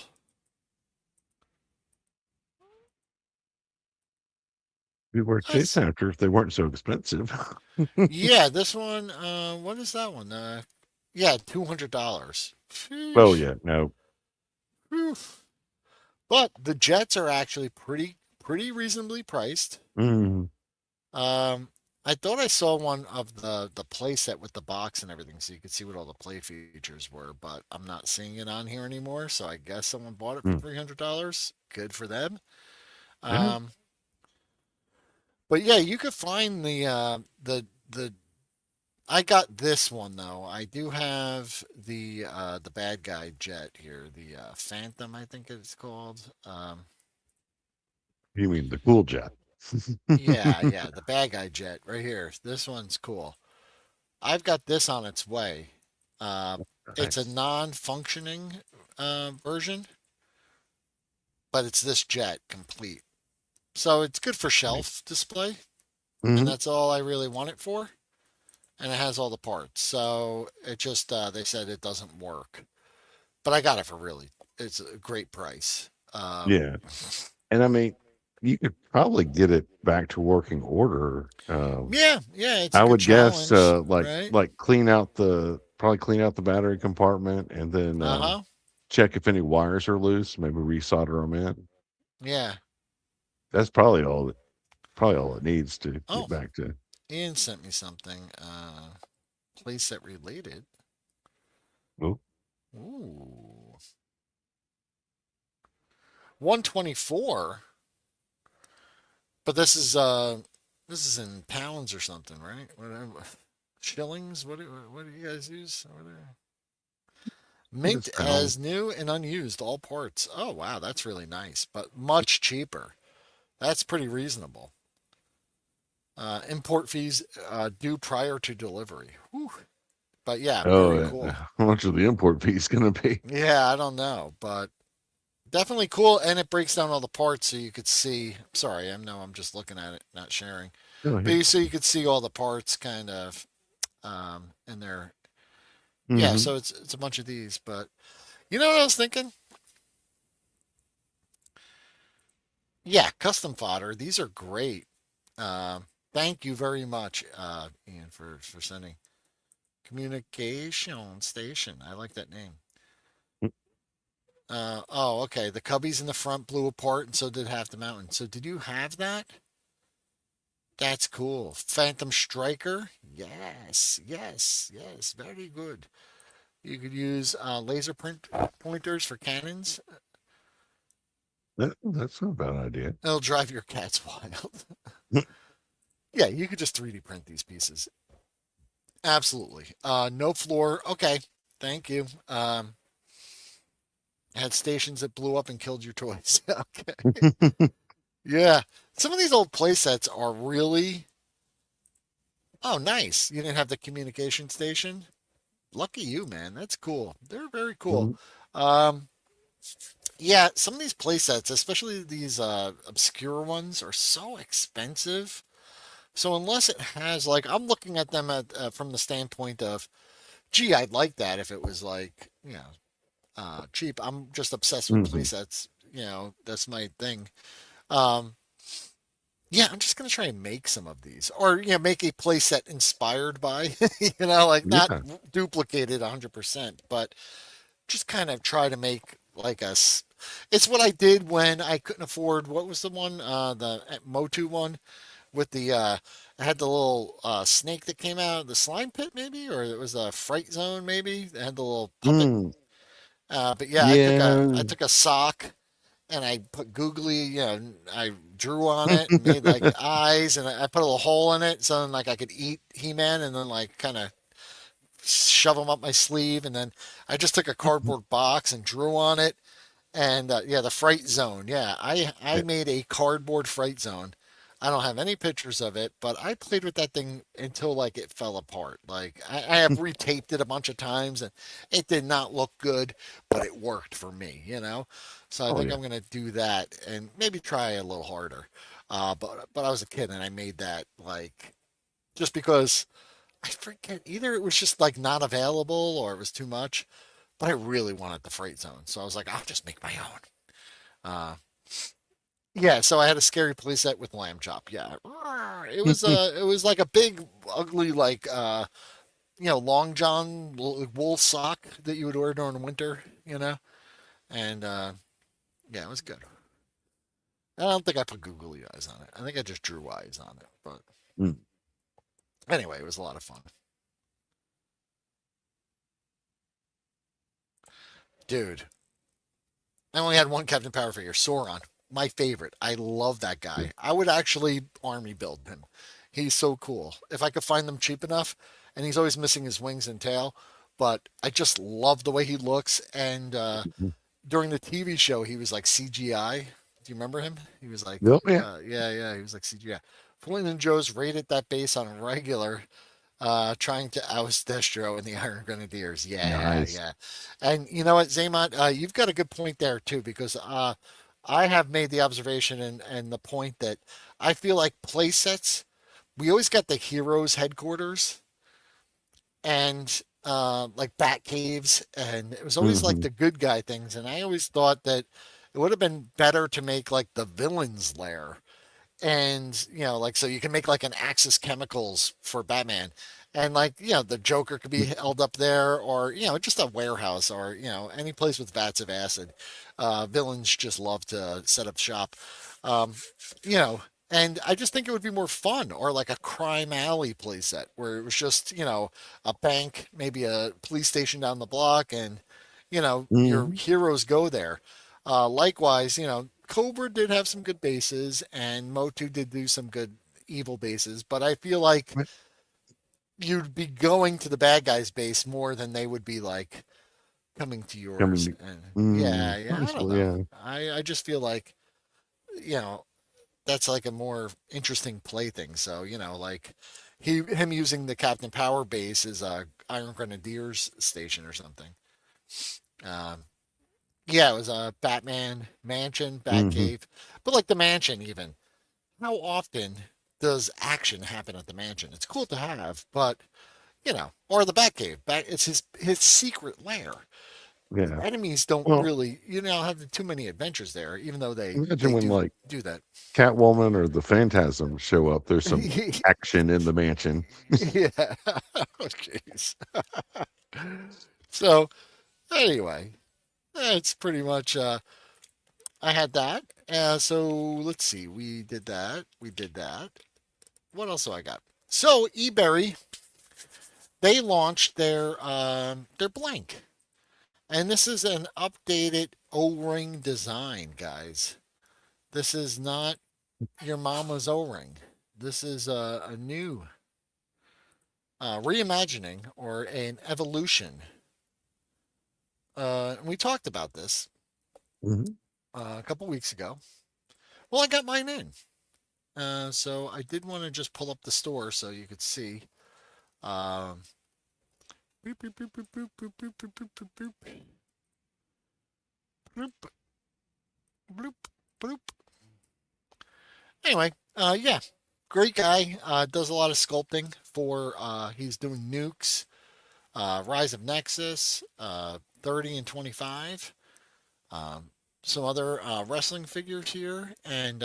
We were That's chasing after if they weren't so expensive. yeah. This one. What is that one? Yeah, $200. Oh yeah, no. But the jets are actually pretty reasonably priced. Mm, Um, I thought I saw one of the play set with the box and everything, so you could see what all the play features were. But I'm not seeing it on here anymore, so I guess someone bought it for mm. $300. Good for them. Yeah, Um, but yeah, you could find the. I got this one though. I do have the bad guy jet here, the Phantom, I think it's called. you mean the cool jet? Yeah, the bad guy jet right here. This one's cool. I've got this on its way. Uh, it's a Nice. non-functioning version, but it's this jet complete. So it's good for Nice. shelf display, and Hmm. that's all I really want it for. And it has all the parts. So it just they said it doesn't work, but I got it for really. It's a great price. Yeah, and I mean, you could probably get it back to working order. Yeah, it's a I good would guess, challenge, like right? clean out the battery compartment, and then Uh huh. check if any wires are loose. Maybe resolder them in. Yeah. That's probably all it needs to get Oh, back to. Ian sent me something. Playset related. Oh, Ooh. 124. But this is in pounds or something, right? Whatever. Shillings? What do you guys use over there? I think it's Mint pounds. as new and unused, all parts. Oh wow, that's really nice, but much cheaper. That's pretty reasonable. Import fees due prior to delivery. Whew. But yeah, very Oh, cool. how much of the import fee is going to be? Yeah, I don't know, but definitely cool, and it breaks down all the parts so you could see. Sorry, I'm just looking at it, not sharing. Go But ahead. so you could see all the parts kind of in there. Yeah, Hmm. so it's a bunch of these, but you know what I was thinking? Yeah, custom fodder. These are great. Thank you very much, Ian, for sending communication station. I like that name. Oh, okay. The cubbies in the front blew apart, and so did half the mountain. So did you have that? That's cool. Phantom Striker. Yes. Very good. You could use laser print pointers for cannons. That's not a bad idea. It'll drive your cats wild. Yeah, you could just 3D print these pieces. Absolutely. No floor. Okay. Thank you. Had stations that blew up and killed your toys. Okay. Yeah. Some of these old play sets are really. Oh, nice. You didn't have the communication station. Lucky you, man. That's cool. They're very cool. Mhm. Um, yeah, some of these play sets, especially these obscure ones, are so expensive. So unless it has like, I'm looking at them from the standpoint of, gee, I'd like that if it was like, cheap. I'm just obsessed with play Mhm. sets. That's my thing. Um, yeah, I'm just gonna try and make some of these, or make a playset inspired by, like not Yeah. duplicated 100%, but just kind of try to make like It's what I did when I couldn't afford what was the one, the Motu one with the it had the little snake that came out of the slime pit, maybe, or it was a fright zone, maybe. It had the little puppet. Mm. But yeah, I Yeah. took a sock and I put googly, I drew on it and made like eyes, and I put a little hole in it so then like I could eat He-Man, and then like kind of shove them up my sleeve, and then I just took a cardboard box and drew on it, and yeah, the fright zone. Yeah, I Yeah. made a cardboard fright zone. I don't have any pictures of it, but I played with that thing until like it fell apart. Like I have retaped it a bunch of times and it did not look good, but it worked for me, you know? So I Oh think yeah. I'm gonna do that and maybe try a little harder. But I was a kid and I made that like just because I forget either it was just like not available or it was too much, but I really wanted the freight zone. So I was like, I'll just make my own. Uh, yeah, so I had a scary playset with lamb chop. Yeah, it was like a big, ugly, like long john wool sock that you would wear during winter, and yeah, it was good. I don't think I put googly eyes on it. I think I just drew eyes on it. But Mm. anyway, it was a lot of fun, dude. I only had one Captain Power figure, Sauron, my favorite. I love that Yeah. guy. I would actually army build him. He's so cool. If I could find them cheap enough, and he's always missing his wings and tail, but I just love the way he looks. And Mhm. during the TV show, he was like CGI. Do you remember him? He was like, Oh yeah. yeah, he was like CGI. Flint and Joe's raided that base on a regular, trying to oust Destro and the Iron Grenadiers. Yeah, Nice. yeah. And you know what, Zaymont, you've got a good point there too, because I have made the observation and the point that I feel like play sets, we always got the heroes headquarters and like bat caves, and it was always like Hmm. the good guy things. And I always thought that it would have been better to make like the villain's lair and like so you can make like an Axis Chemicals for Batman, and like the Joker could be held up there, or just a warehouse, or any place with vats of acid. Villains just love to set up shop, um, you know. And I just think it would be more fun, or like a crime alley playset where it was just a bank, maybe a police station down the block, and your Hmm. heroes go there. Likewise, Cobra did have some good bases, and Motu did do some good evil bases, but I feel like you'd be going to the bad guys' base more than they would be like coming to Coming yours. to, And mm, yeah, I don't possibly, know. yeah. I just feel like you know that's like a more interesting play thing. So like him using the Captain Power base as a Iron Grenadiers station or something. Um, yeah, it was a Batman mansion, Hmm. Batcave, but like the mansion even. How often does action happen at the mansion? It's cool to have, but or the Batcave. It's his secret lair. Yeah. Enemies don't Well, really, have too many adventures there, even though they imagine they when do like do that. Catwoman or the Phantasm show up. There's some action in the mansion. Yeah. Oh, jeez. So anyway, that's pretty much. I had that. So let's see. We did that. We did that. What else do I got? So Eberry, they launched their blank, and this is an updated O-ring design, guys. This is not your mama's O-ring. This is a new reimagining or an evolution. We talked about this Hmm. a couple weeks ago. Well, I got mine in. So I did want to just pull up the store so you could see. Um, boop, boop, boop, boop, boop, boop, boop, boop, boop, boop, boop, bloop, bloop, bloop. Anyway, yeah, great guy. Does a lot of sculpting for. He's doing nukes, Rise of Nexus, 30 and 25. Um, some other wrestling figures here, and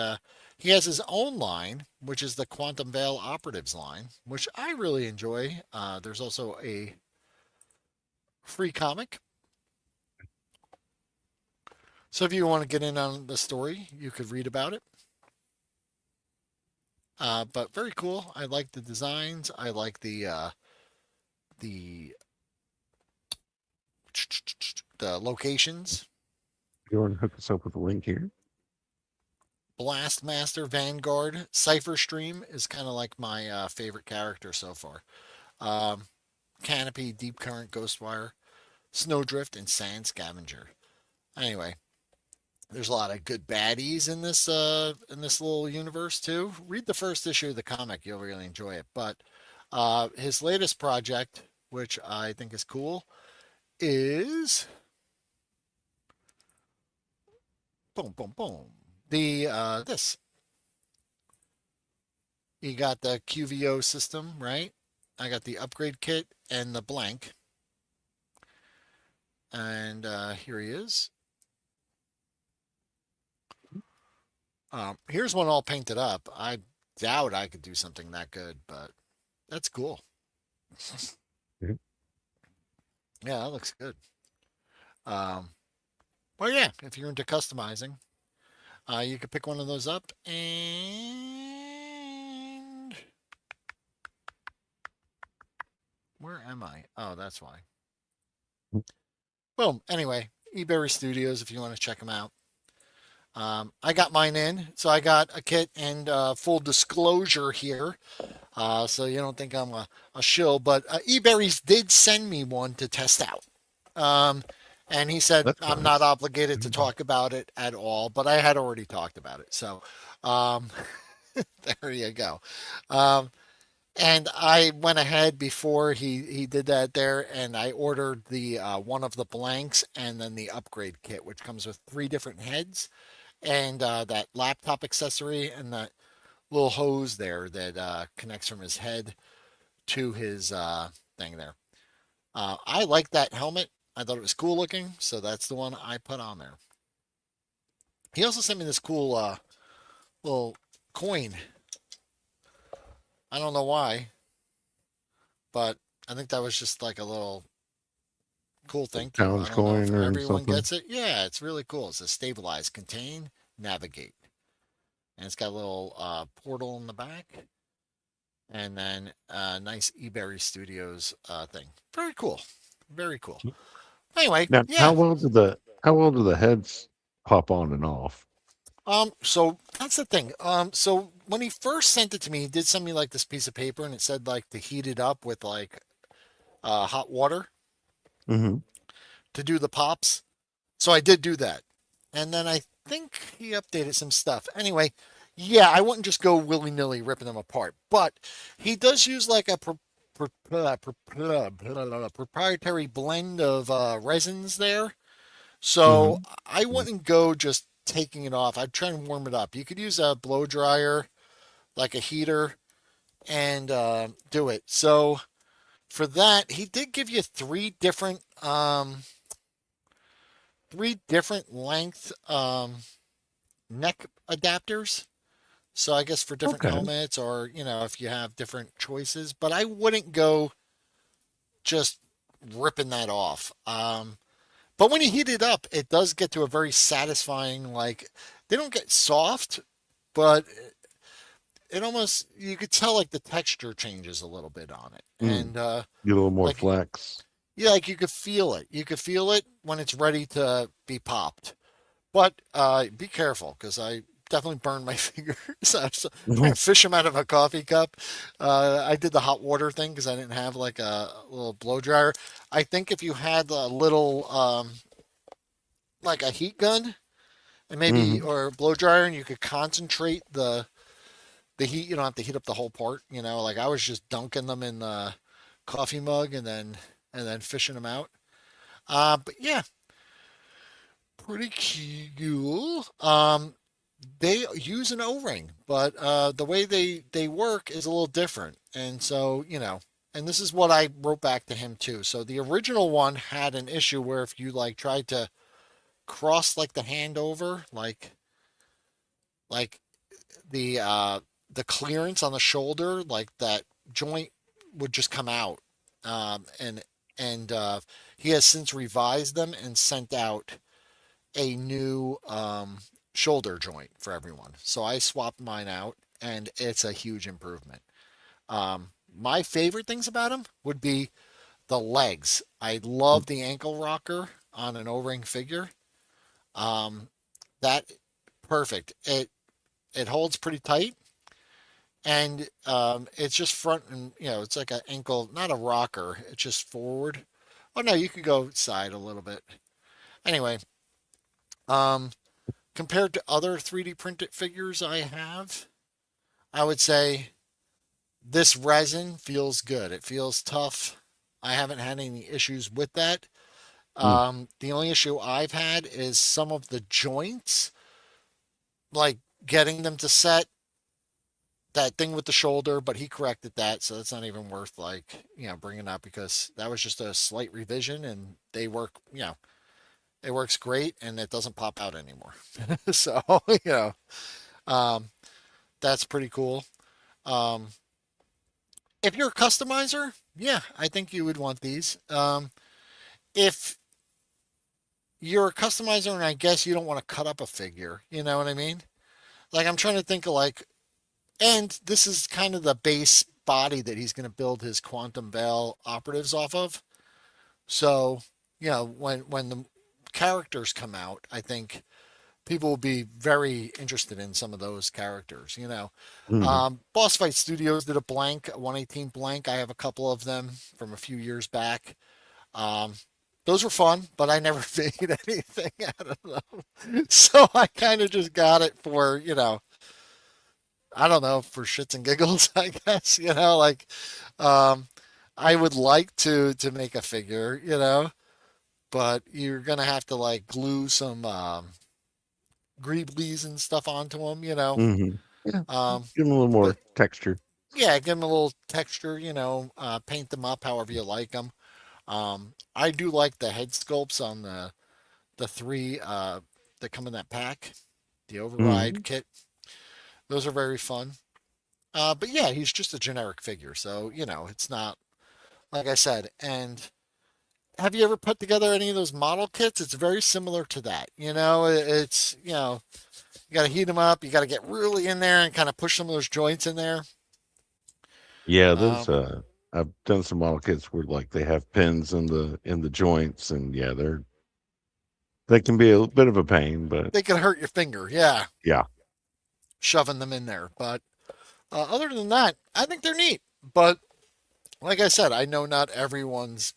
he has his own line, which is the Quantum Veil Operatives line, which I really enjoy. There's also a free comic. So if you want to get in on the story, you could read about it. But very cool. I like the designs. I like the the locations. You want to hook us up with a link here? Blastmaster Vanguard Cipher Stream is kind of like my favorite character so far. Um, Canopy, Deep Current, Ghostwire, Snowdrift, and Sand Scavenger. Anyway, There's a lot of good baddies in this little universe too. Read the first issue of the comic, you'll really enjoy it. But his latest project, which I think is cool, is boom, boom, boom. The this You got the QVO system, right? I got the upgrade kit and the blank, and here he is. Here's one all painted up. I doubt I could do something that good, but that's cool. Mhm. Yeah, that looks good. Um, well, yeah, if you're into customizing, you could pick one of those up. And where am I? Oh, that's why. Boom. Anyway, Eberry Studios, if you want to check them out. I got mine in, so I got a kit and full disclosure here, so you don't think I'm a shill. But eBerries did send me one to test out, and he said That's I'm not nice. obligated to Mhm. talk about it at all, but I had already talked about it, so um, there you go. Um, and I went ahead before he did that there, and I ordered the one of the blanks and then the upgrade kit, which comes with three different heads and that laptop accessory and that little hose there that connects from his head to his thing there. I like that helmet. I thought it was cool looking, so that's the one I put on there. He also sent me this cool little coin. I don't know why, but I think that was just like a little cool thank you. I Challenge don't know if coin or everyone something. gets it. Yeah, it's really cool. It's a stabilize, contain, navigate, and it's got a little portal in the back and then a nice eBerry Studios thing. Very cool. Very cool. Anyway, Now, yeah. how well do the heads pop on and off? So that's the thing. So when he first sent it to me, he did send me like this piece of paper and it said like to heat it up with like hot water Hmm. to do the pops. So I did do that. And then I think he updated some stuff. Anyway, yeah, I wouldn't just go willy nilly ripping them apart, but he does use like a proprietary blend of resins there. So Hmm. I wouldn't go just taking it off. I'd try and warm it up. You could use a blow dryer, like a heater, and do it. So for that, he did give you three different length neck adapters. So I guess for different Okay. helmets or, if you have different choices, but I wouldn't go just ripping that off. But when you heat it up, it does get to a very satisfying, like, they don't get soft, but it almost, you could tell like the texture changes a little bit on it. Mm. And, Get a little more like, flex. yeah, like you could feel it. You could feel it when it's ready to be popped. But be careful because I definitely burned my fingers. I was trying to fish them out of a coffee cup. I did the hot water thing because I didn't have like a little blow dryer. I think if you had a little, like a heat gun and maybe, Hmm. or a blow dryer, and you could concentrate the heat. You don't have to heat up the whole part. Like I was just dunking them in the coffee mug and then fishing them out. But yeah, pretty cool. They use an O-ring, but the way they work is a little different. And so, and this is what I wrote back to him too. So the original one had an issue where if you like tried to cross like the hand over, like the clearance on the shoulder, like that joint would just come out. And he has since revised them and sent out a new shoulder joint for everyone. So I swapped mine out, and it's a huge improvement. My favorite things about them would be the legs. I love the ankle rocker on an O-ring figure. Um, that perfect. It holds pretty tight, and it's just front and it's like an ankle, not a rocker. It's just forward. Oh no, you could go side a little bit. Anyway, um, compared to other 3D printed figures I have, I would say this resin feels good. It feels tough. I haven't had any issues with that. Mm. The only issue I've had is some of the joints, like getting them to set that thing with the shoulder, but he corrected that, so that's not even worth like bringing up because that was just a slight revision, and they work. It works great, and it doesn't pop out anymore. So you know, um, that's pretty cool. Um, if you're a customizer, yeah, I think you would want these. If you're a customizer, and I guess you don't want to cut up a figure, you know what I mean? Like I'm trying to think of like, and this is kind of the base body that he's going to build his quantum veil operatives off of. So, when the characters come out, I think people will be very interested in some of those characters. Hmm. Boss Fight Studios did a blank, a 118 blank. I have a couple of them from a few years back. Um, those were fun, but I never made anything out of them. So I kind of just got it for, I don't know, for shits and giggles, I guess, like um I would like to make a figure, but you're gonna have to like glue some greeblies and stuff onto them, Hmm. Yeah. Um, Give them a little but more texture. yeah, give them a little texture, paint them up however you like them. I do like the head sculpts on the three that come in that pack, the override Hmm. kit. Those are very fun. But yeah, he's just a generic figure, so it's not like I said. And have you ever put together any of those model kits? It's very similar to that. It's you got to heat them up. You got to get really in there and kind of push some of those joints in there. Yeah, those Um, I've done some model kits where like they have pins in the joints, and yeah, they can be a bit of a pain, but they can hurt your finger, yeah, yeah. shoving them in there. But other than that, I think they're neat. But like I said, I know not everyone's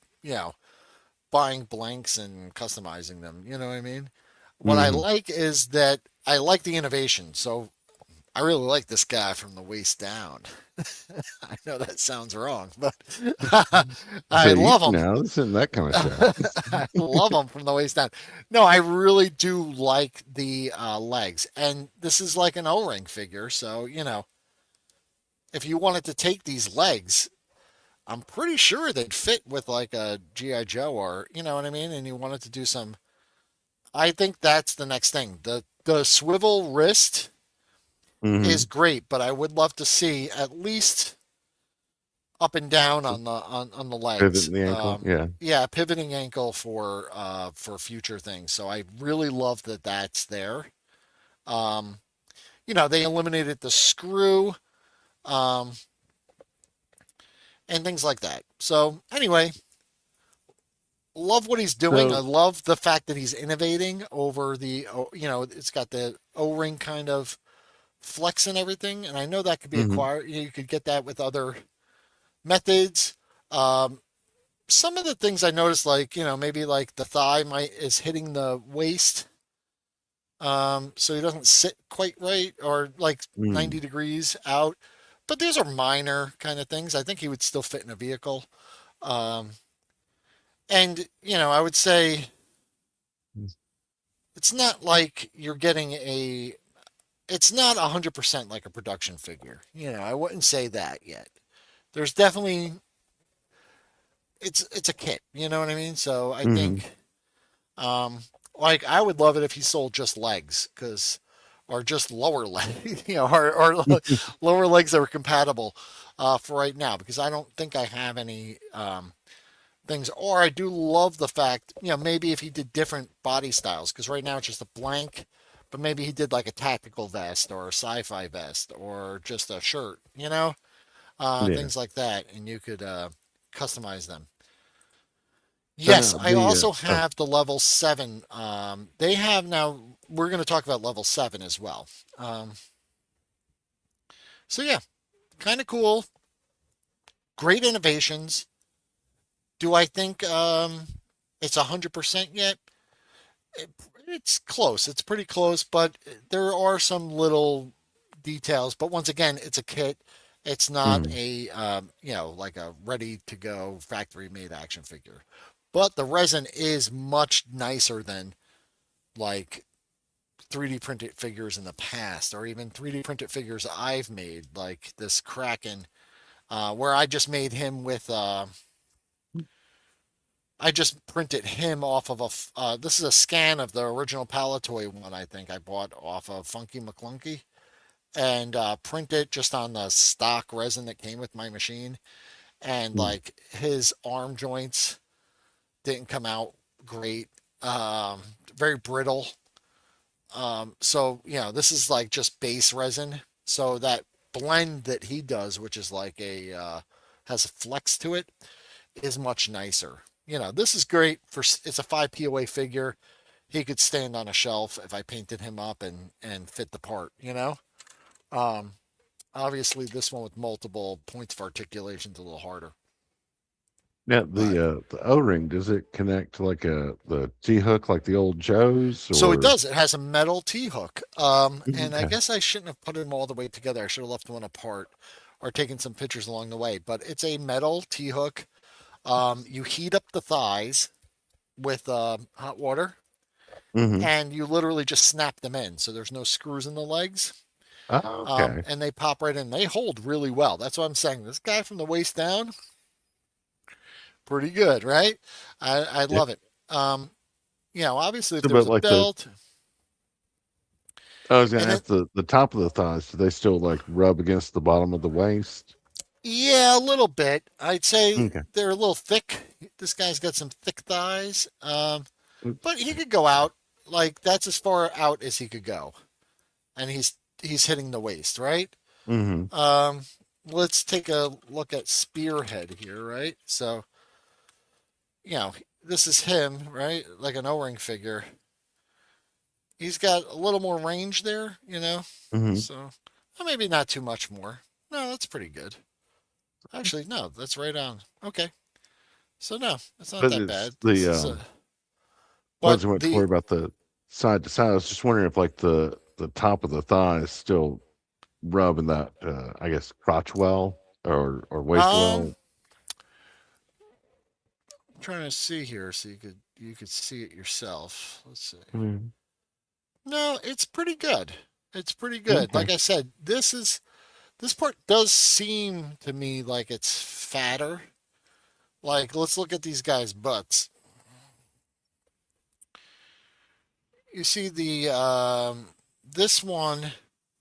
buying blanks and customizing them. You know what I mean? What I Hmm. like is that I like the innovation. So I really like this guy from the waist down. I know that sounds wrong, but So I love easy him. now. This isn't that kind of show. I love him from the waist down. No, I really do like the legs, and this is like an O-ring figure. So if you wanted to take these legs, I'm pretty sure they'd fit with like a GI Joe, or you know what I mean. And you wanted to do some. I think that's the next thing. The swivel wrist is Hmm. great, but I would love to see at least up and down on the Pivot legs. in the ankle. Yeah. Yeah, pivoting ankle for future things. So I really love that that's there. Um, they eliminated the screw um, and things like that. So anyway, love what he's doing. I So. love the fact that he's innovating over it's got the O-ring kind of flex and everything. And I know that could be Hmm. acquired. You could get that with other methods. Um, some of the things I noticed, like maybe like the thigh might is hitting the waist, so he doesn't sit quite right, or like Mm. 90 degrees out. But these are minor kind of things. I think he would still fit in a vehicle. Um, and I would say it's not like you're getting a. It's not 100% like a production figure. I wouldn't say that yet. There's definitely it's a kit. You know what I mean? So I Hmm. think Um, like I would love it if he sold just legs, because, or just lower leg, or lower legs that were compatible for right now, because I don't think I have any things. Or I do love the fact, maybe if he did different body styles, because right now it's just a blank, but maybe he did like a tactical vest or a sci-fi vest or just a shirt, Yeah. things like that, and you could customize them. So Yes, now I also oh, have the level 7. They have now, we're going to talk about level 7 as well. Um, so, yeah, kind of cool. Great innovations. Do I think it's 100% yet? It's close. It's pretty close, but there are some little details. But once again, it's a kit. It's not Mm. a like a ready to go factory made action figure. But the resin is much nicer than like 3D printed figures in the past, or even 3D printed figures I've made, like this Kraken, where I just made him with I just printed him off of this is a scan of the original Palatoy one I think I bought off of Funky McClunky, and print it just on the stock resin that came with my machine. And Mm. like his arm joints didn't come out great, um, very brittle. So, this is like just base resin. So that blend that he does, which is like has a flex to it, is much nicer. This is great it's a 5 POA figure. He could stand on a shelf if I painted him up and fit the part. Um, Obviously, this one with multiple points of articulation is a little harder. Now But the O ring, does it connect to like the T hook like the old Joe's so it or? does. It has a metal T hook. Mm, And I okay. guess I shouldn't have put them all the way together. I should have left one apart or taken some pictures along the way. But it's a metal T hook. You heat up the thighs with hot water, Hmm. and you literally just snap them in. So there's no screws in the legs. Oh, okay. And they pop right in. They hold really well. That's what I'm saying. This guy from the waist down, pretty good, right? I Yeah. love it. Obviously, if So, there was but a like the, belt, I was gonna and then ask the top of the thighs, do they still like rub against the bottom of the waist? yeah, a little bit. I'd say Okay. they're a little thick. This guy's got some thick thighs, but he Okay. could go out. Like that's as far out as he could go, and he's hitting the waist, right? Hmm. Um, let's take a look at Spearhead here, right? So you know, this is him, right? Like an O-ring figure. He's got a little more range there. Hmm. So maybe not too much more. No, that's pretty good. Actually, no, that's right on. Okay. So no, it's not But that it's bad. This is a but wasn't so much the worry about the side to side. I was just wondering if like the top of the thigh is still rubbing that I guess crotch well or waist um well. I'm trying to see here so you could see it yourself. Let's see. Mm. No, it's pretty good. It's pretty good. Okay. Like I said, this part does seem to me like it's fatter. Like let's look at these guys' butts. You see this one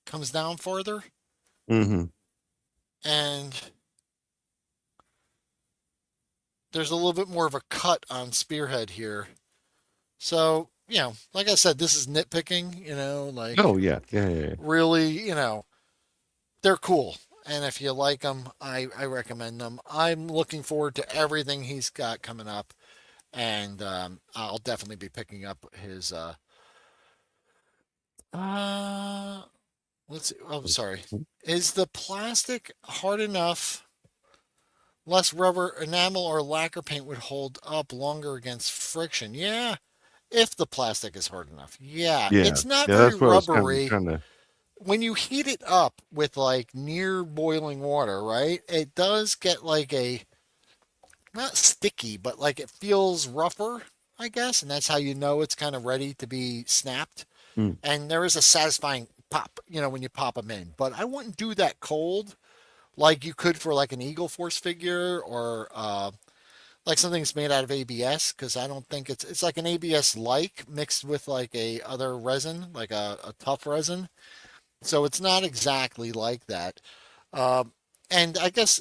comes down farther, Hmm. and there's a little bit more of a cut on Spearhead here. So, like I said, this is nitpicking, like Oh yeah, yeah, yeah, yeah. really, they're cool. And if you like them, I recommend them. I'm looking forward to everything he's got coming up. And I'll definitely be picking up his. Uh, let's see. Oh, sorry. Is the plastic hard enough? Less rubber, enamel, or lacquer paint would hold up longer against friction. Yeah, if the plastic is hard enough. Yeah, Yeah, it's not yeah. very That's what I was kind of rubbery. trying to. When you heat it up with like near boiling water, right? It does get like a not sticky, but like it feels rougher, I guess, and that's how you know it's kind of ready to be snapped. Mm, And there is a satisfying pop, when you pop them in. But I wouldn't do that cold like you could for like an Eagle Force figure or like something that's made out of ABS because I don't think it's like an ABS like mixed with like a other resin, like a tough resin. So it's not exactly like that. Um, and I guess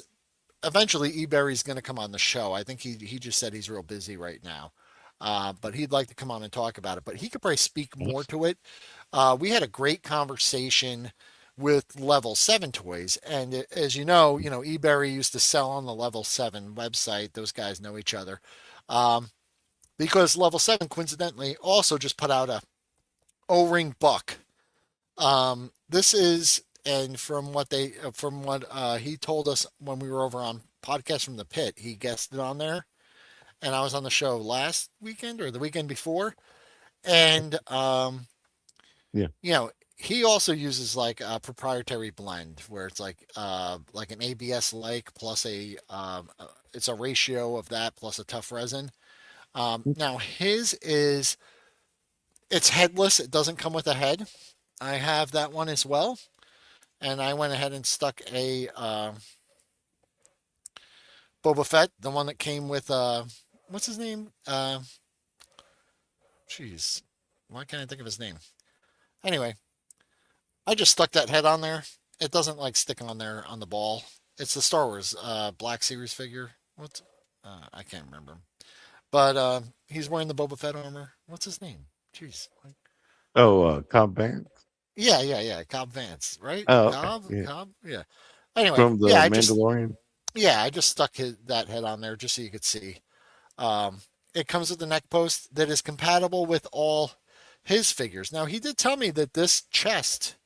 eventually Eberry's going to come on the show. I think he just said he's real busy right now. But he'd like to come on and talk about it. But he could probably speak more yes. to it. We had a great conversation with Level 7 toys. And as Eberry used to sell on the Level 7 website. Those guys know each other. Um, because Level 7 coincidentally also just put out a O-ring buck. This is, and from what he told us when we were over on Podcast from the Pit, he guested on there, and I was on the show last weekend or the weekend before, And Yeah. you know, he also uses like a proprietary blend where it's like an ABS like plus it's a ratio of that plus a tough resin. Now his is it's headless. It doesn't come with a head. I have that one as well, and I went ahead and stuck a Boba Fett, the one that came with what's his name? Jeez, why can't I think of his name? Anyway, I just stuck that head on there. It doesn't like stick on there on the ball. It's the Star Wars Black Series figure. What? I can't remember him. But he's wearing the Boba Fett armor. What's his name? Jeez. Oh, Cobb Vance. Yeah, yeah, yeah. Cobb Vance, right? Oh, okay. Cobb, Yeah. Cobb. Yeah. Anyway, From the Mandalorian. I just stuck that head on there just so you could see. Um, it comes with a neck post that is compatible with all his figures. Now he did tell me that this chest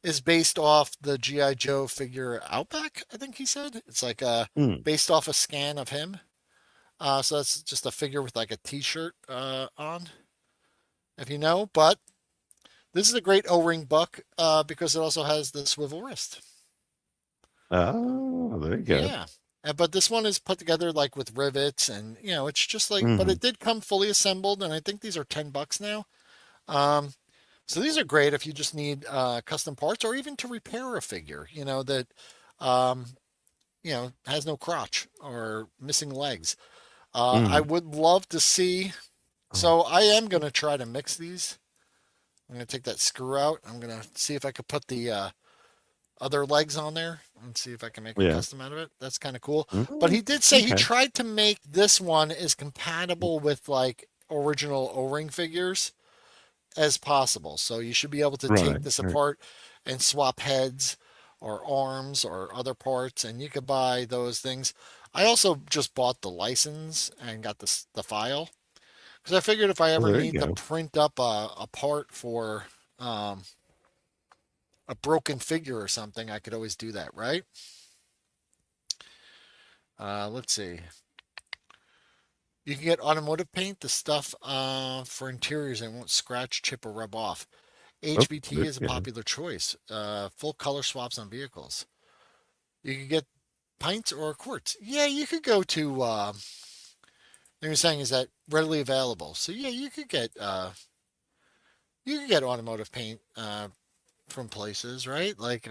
is based off the GI Joe figure Outback. I think he said it's like Mm. based off a scan of him. So that's just a figure with like a T-shirt on, if you know. But this is a great O-ring buck because it also has the swivel wrist. Oh, there you go. Yeah. But this one is put together like with rivets and it's just like but Hmm. it did come fully assembled and I think these are $10 now. Um so these are great if you just need custom parts or even to repair a figure, that um has no crotch or missing legs. I Hmm. would love to see Oh, so I am going to try to mix these. I'm going to take that screw out. I'm going to see if I could put the other legs on there and see if I can make a yeah. custom out of it. That's kind of cool. But Mm, he did say he okay. tried to make this one as compatible with like original O-ring figures as possible. So you should be able to Right. take this Right. apart and swap heads or arms or other parts, and you could buy those things. I also just bought the license and got the file because I figured if I Well, ever there you need to go. print up a part for um, a broken figure or something, I could always do that, right? Let's see. You can get automotive paint, the stuff for interiors and won't scratch, chip, or rub off. Oh, HBT there is a you go. popular choice. Full color swaps on vehicles. You can get pints or quarts. Yeah, you could go to. They were saying is that readily available. So yeah, you could get automotive paint from places, right? Like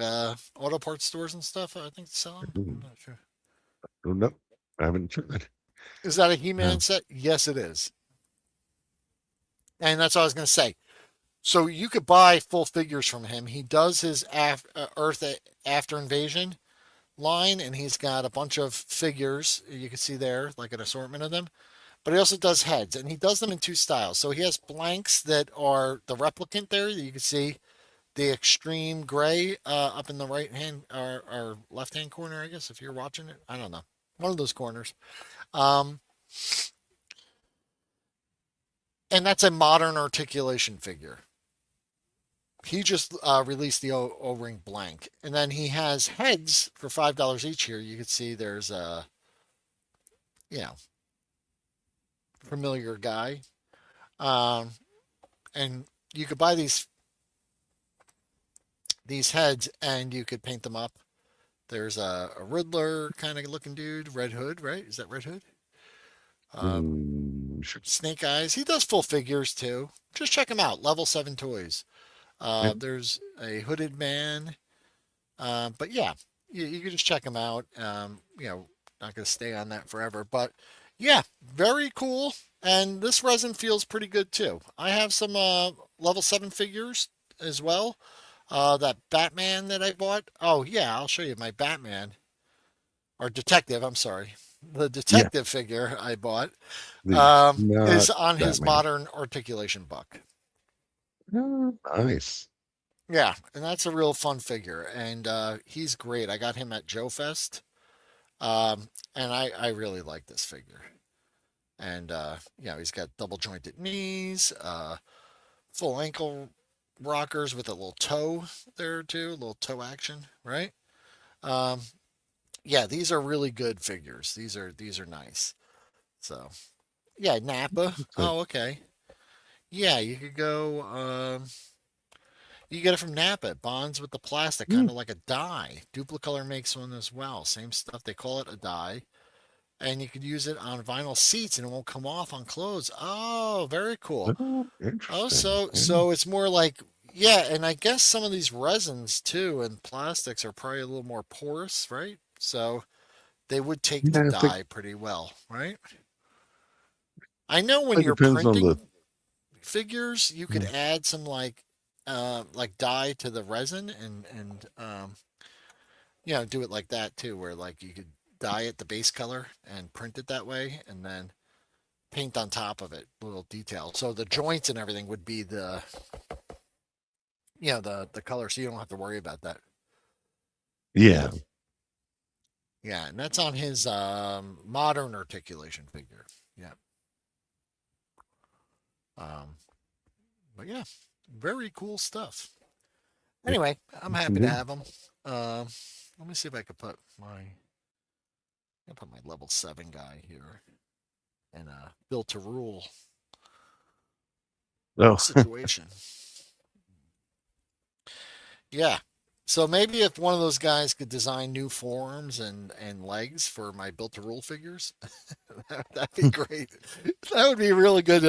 auto parts stores and stuff. I think sell them. I'm Mm, not sure. oh, no, I haven't tried. Is that a He-Man No. set? Yes, it is. And that's what I was going to say. So you could buy full figures from him. He does his Earth After Invasion line, and he's got a bunch of figures you can see there, like an assortment of them. But he also does heads, and he does them in two styles. So he has blanks that are the replicant there. You can see the extreme gray up in the right hand or left hand corner, I guess, if you're watching it. I don't know. One of those corners. Um, and that's a modern articulation figure. He just released the O-ring blank, and then he has heads for $5 each. Here, you can see there's a you know familiar guy, um, and you could buy these heads, and you could paint them up. There's a Riddler kind of looking dude, Red Hood, right? Is that Red Hood? Uh, Sure. Snake Eyes. He does full figures too. Just check him out. Level 7 Toys. Yeah. There's a hooded man. But yeah, you can just check them out. Not going to stay on that forever. But yeah, very cool. And this resin feels pretty good too. I have some level 7 figures as well. That Batman that I bought. Oh, yeah, I'll show you my Batman. Or Detective, I'm sorry. The Yeah. Detective figure I bought The is not on his Batman. modern articulation buck. Oh, nice. Yeah, and that's a real fun figure, and he's great. I got him at Joe Fest, and I really like this figure. And he's got double jointed knees, full ankle rockers with a little toe there too, a little toe action, right? Um, yeah, these are really good figures. These are nice. So yeah, Napa. So, Oh, okay. Yeah, you could go. You get it from Napa. It bonds with the plastic, Hmm. kind of like a dye. Duplicolor makes one as well. Same stuff. They call it a dye, and you could use it on vinyl seats, and it won't come off on clothes. Oh, very cool. Oh, Oh, interesting. so Yeah. so it's more like yeah, and I guess some of these resins too and plastics are probably a little more porous, right? So they would take the Yeah, I think dye pretty well, right? I know when it you're depends on the. printing figures, you could Yeah. add some like dye to the resin and do it like that too, where like you could dye it the base color and print it that way, and then paint on top of it, little detail. So the joints and everything would be the color, so you don't have to worry about that. Yeah, Yeah. yeah, and that's on his modern articulation figure. Yeah, um, but yeah, very cool stuff. Anyway, I'm Yes, happy to indeed. have them. Um, let me see if I could put my level 7 guy here in a built to rule Oh, situation. Yeah. So maybe if one of those guys could design new forms and legs for my built to rule figures, that'd be great. That would be really good.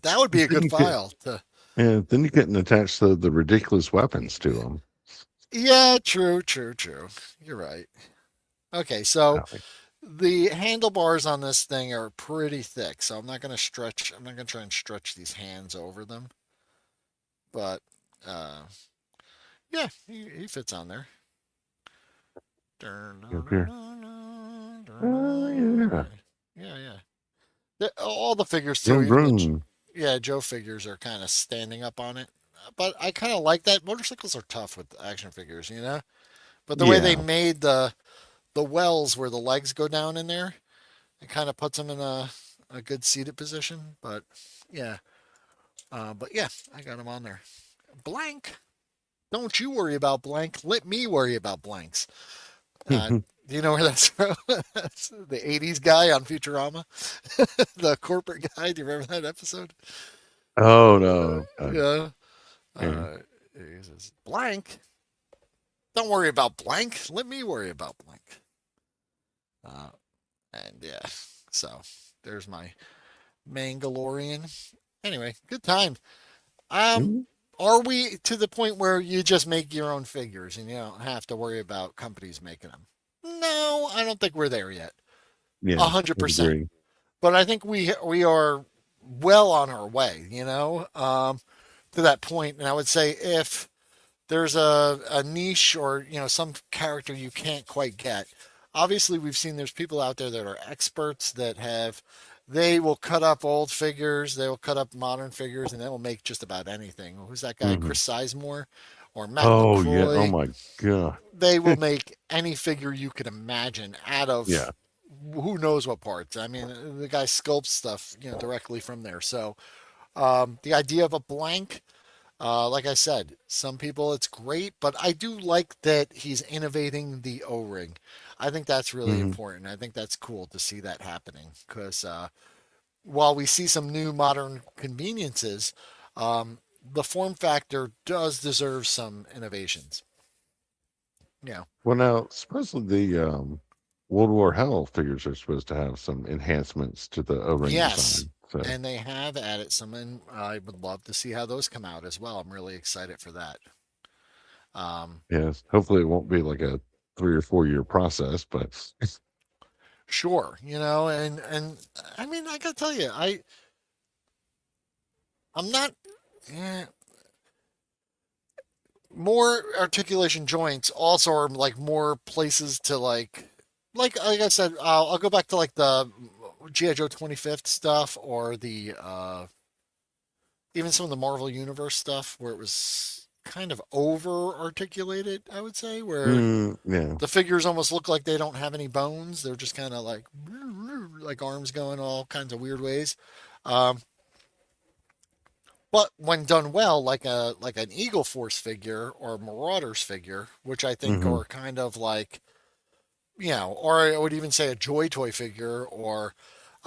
That would be a then good you could, file to. yeah, then you couldn't attach the ridiculous weapons to them. Yeah, true, true, true. You're right. Okay, so Like, the handlebars on this thing are pretty thick, so I'm not going to stretch. I'm not going to try and stretch these hands over them, but uh, yeah, he fits on there. up here. Yeah, Yeah. yeah, yeah. All the figures too, Vroom, even the vroom. yeah Joe figures are kind of standing up on it. But I kind of like that. Motorcycles are tough with action figures, you know. But the way they Yeah. made the wells where the legs go down in there, it kind of puts them in a good seated position. But yeah, I got them on there. Blank. Don't you worry about blank. Let me worry about blanks. Uh, do you know where that's from? That's the '80s guy on Futurama, the corporate guy. Do you remember that episode? Oh no. Yeah. Yeah. Uh, he says, "Blank. Don't worry about blank. Let me worry about blank." Uh, and yeah, so there's my Mangalorean. Anyway, good time. Um, Mhm. are we to the point where you just make your own figures and you don't have to worry about companies making them? No, I don't think we're there yet. Yeah, A hundred I would percent. agree. But I think we are well on our way. To that point. And I would say if there's a niche or some character you can't quite get, obviously we've seen there's people out there that are experts that have they will cut up old figures, they will cut up modern figures, and they will make just about anything. Who's that guy, Hmm. Chris Sizemore or Matt Oh yeah. Oh LaCroix? my god. They will make any figure you could imagine out Yeah. of who knows what parts. I mean, the guy sculpts stuff directly from there. So the idea of a blank, like I said, some people it's great, but I do like that he's innovating the O-ring. I think that's really Hmm. important. I think that's cool to see that happening because while we see some new modern conveniences, the form factor does deserve some innovations. Yeah. Well, now supposedly the World War Hell figures are supposed to have some enhancements to the O-ring Yes. design. So And they have added some, and I would love to see how those come out as well. I'm really excited for that. Um, yes, hopefully it won't be like a 3 or 4 year process, but sure, and I mean, I gotta tell you, I'm not eh, more articulation joints also are like more places to like I said, I'll go back to like the GI Joe 25th stuff or the even some of the Marvel Universe stuff where it was kind of over articulated, I would say, where yeah. the figures almost look like they don't have any bones. They're just kind of like arms going all kinds of weird ways. Um, but when done well, like an Eagle Force figure or Marauders figure, which I think Hmm. are kind of like or I would even say a Joy Toy figure or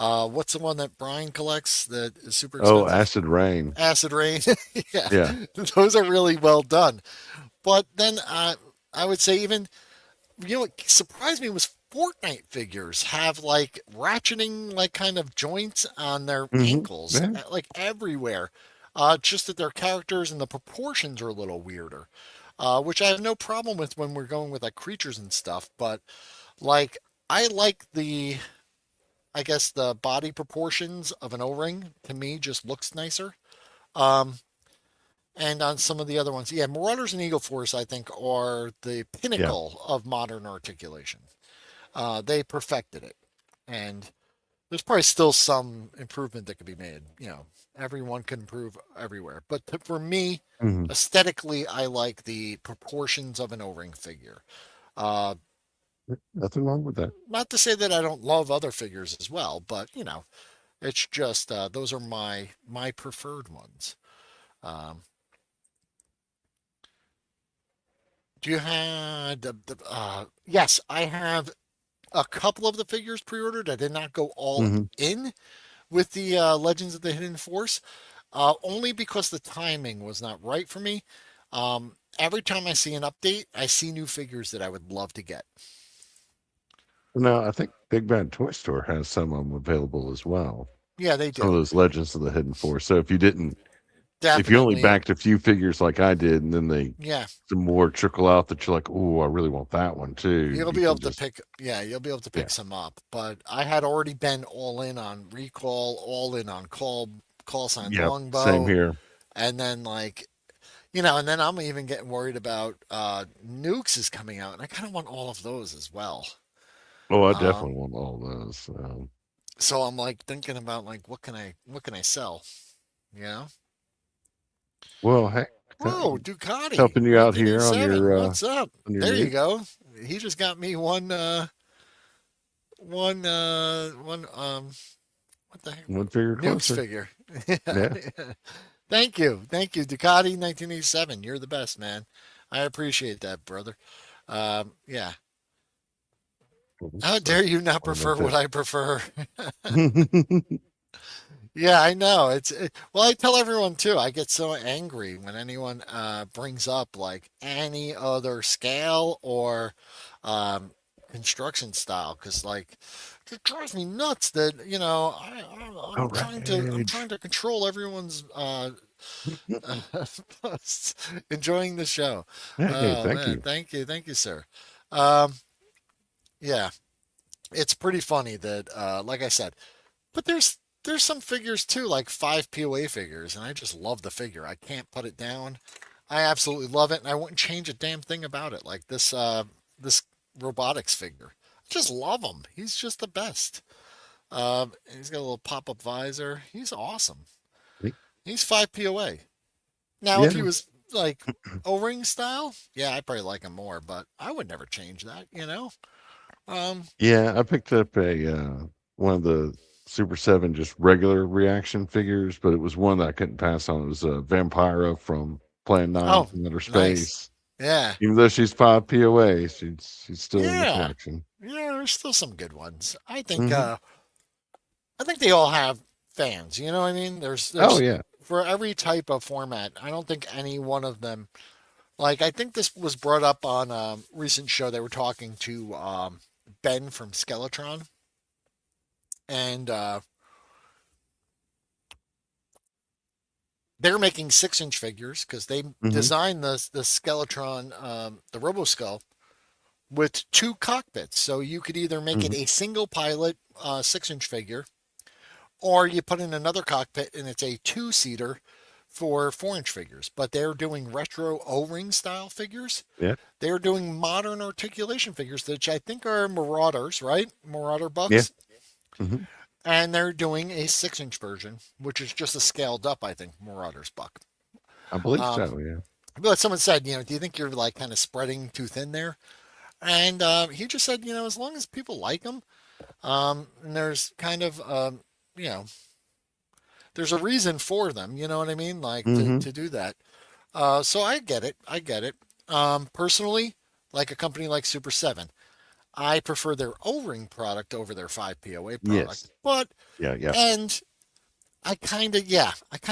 What's the one that Brian collects that is super Oh, expensive? Acid Rain. Acid Rain. Yeah, Yeah. those are really well done. But then I would say even what surprised me was Fortnite figures have like ratcheting like kind of joints on their Hmm. ankles, Yeah. like everywhere. Just that their characters and the proportions are a little weirder, which I have no problem with when we're going with like creatures and stuff. But like I like I guess the body proportions of an O-ring to me just looks nicer. Um, and on some of the other ones, yeah, Marauders and Eagle Force I think are the Yeah. pinnacle of modern articulation. They perfected it, and there's probably still some improvement that could be made. Everyone can improve everywhere, but for me, Hmm. aesthetically, I like the proportions of an O-ring figure. Uh, Nothing wrong with that. Not to say that I don't love other figures as well, but it's just those are my preferred ones. Um, do you have yes, I have a couple of the figures pre-ordered. I did not go all Hmm. in with the Legends of the Hidden Force, only because the timing was not right for me. Every time I see an update, I see new figures that I would love to get. No, I think Big Bad Toy Store has some of them available as well. Yeah, they Some of do. those Legends of the Hidden Force. So if you only Definitely. backed a few figures like I did, and then they Yeah, some more trickle out that you're like, oh, I really want that one too. you'll You be able can to just, pick. Yeah, you'll be able to yeah, pick some up. But I had already been all in on Recall, all in on Call Sign yep, same Longbow, here. and then and then I'm even getting worried about Nukes is coming out, and I kind of want all of those as well. Oh, I Uh, definitely want all those. so I'm like thinking about like what can I sell? You know? Well, heck, Whoa, Ducati, helping you out here 1987. What's up? on your There you nuke, go. He just got me one what the heck? one figure Nukes closer. figure. Yeah. Yeah. Thank you, Ducati, 1987. You're the best, man. I appreciate that, brother. Yeah. How So dare you not prefer ornament what it. I prefer? Yeah, I know. Well, I tell everyone too. I get so angry when anyone brings up like any other scale or um, construction style, because like it drives me nuts that I'm trying Outrage. to control everyone's enjoying the show. Hey, Oh thank man, you. thank you, sir. Um, yeah, it's pretty funny that, like I said. But there's some figures too, like 5 POA figures, and I just love the figure. I can't put it down. I absolutely love it, and I wouldn't change a damn thing about it. Like this robotics figure. I just love him. He's just the best. He's got a little pop-up visor. He's awesome. He's 5 POA. Now, if he Yeah. was like O-ring style, yeah, I'd probably like him more, but I would never change that. Um, Yeah, I picked up a one of the Super 7 just regular reaction figures, but it was one that I couldn't pass on. It was a Vampira from Plan 9 oh, from Outer nice. Space. Yeah. Even though she's 5 POA, she's still in the Yeah. collection. Yeah, there's still some good ones. Hmm. I think they all have fans, you know what I mean? Oh There's yeah. for every type of format. I don't think any one of them like I think this was brought up on a recent show. They were talking to Ben from Skeletron, and they're making 6-inch figures because they Hmm. designed the Skeletron, the Robo Skull, with two cockpits. So you could either make it Hmm. a single pilot 6-inch figure, or you put in another cockpit and it's a two-seater for 4-inch figures. But they're doing retro O-ring style figures. Yeah. They're doing modern articulation figures, which I think are Marauders, right? Marauder Yeah. bucks. Hmm. And they're doing a 6-inch version, which is just a scaled up, I think, Marauders buck. I believe Um, so. Yeah. but someone said, do you think you're like kind of spreading too thin there? And he just said, as long as people like them, and there's kind of, you know, there's a reason for them. You know what I mean? Like Hmm. to do that. So I get it. I get it. Personally, like a company like Super 7, I prefer their O-ring product over their 5 POA product. Yes. But Yeah. Yeah. and I kind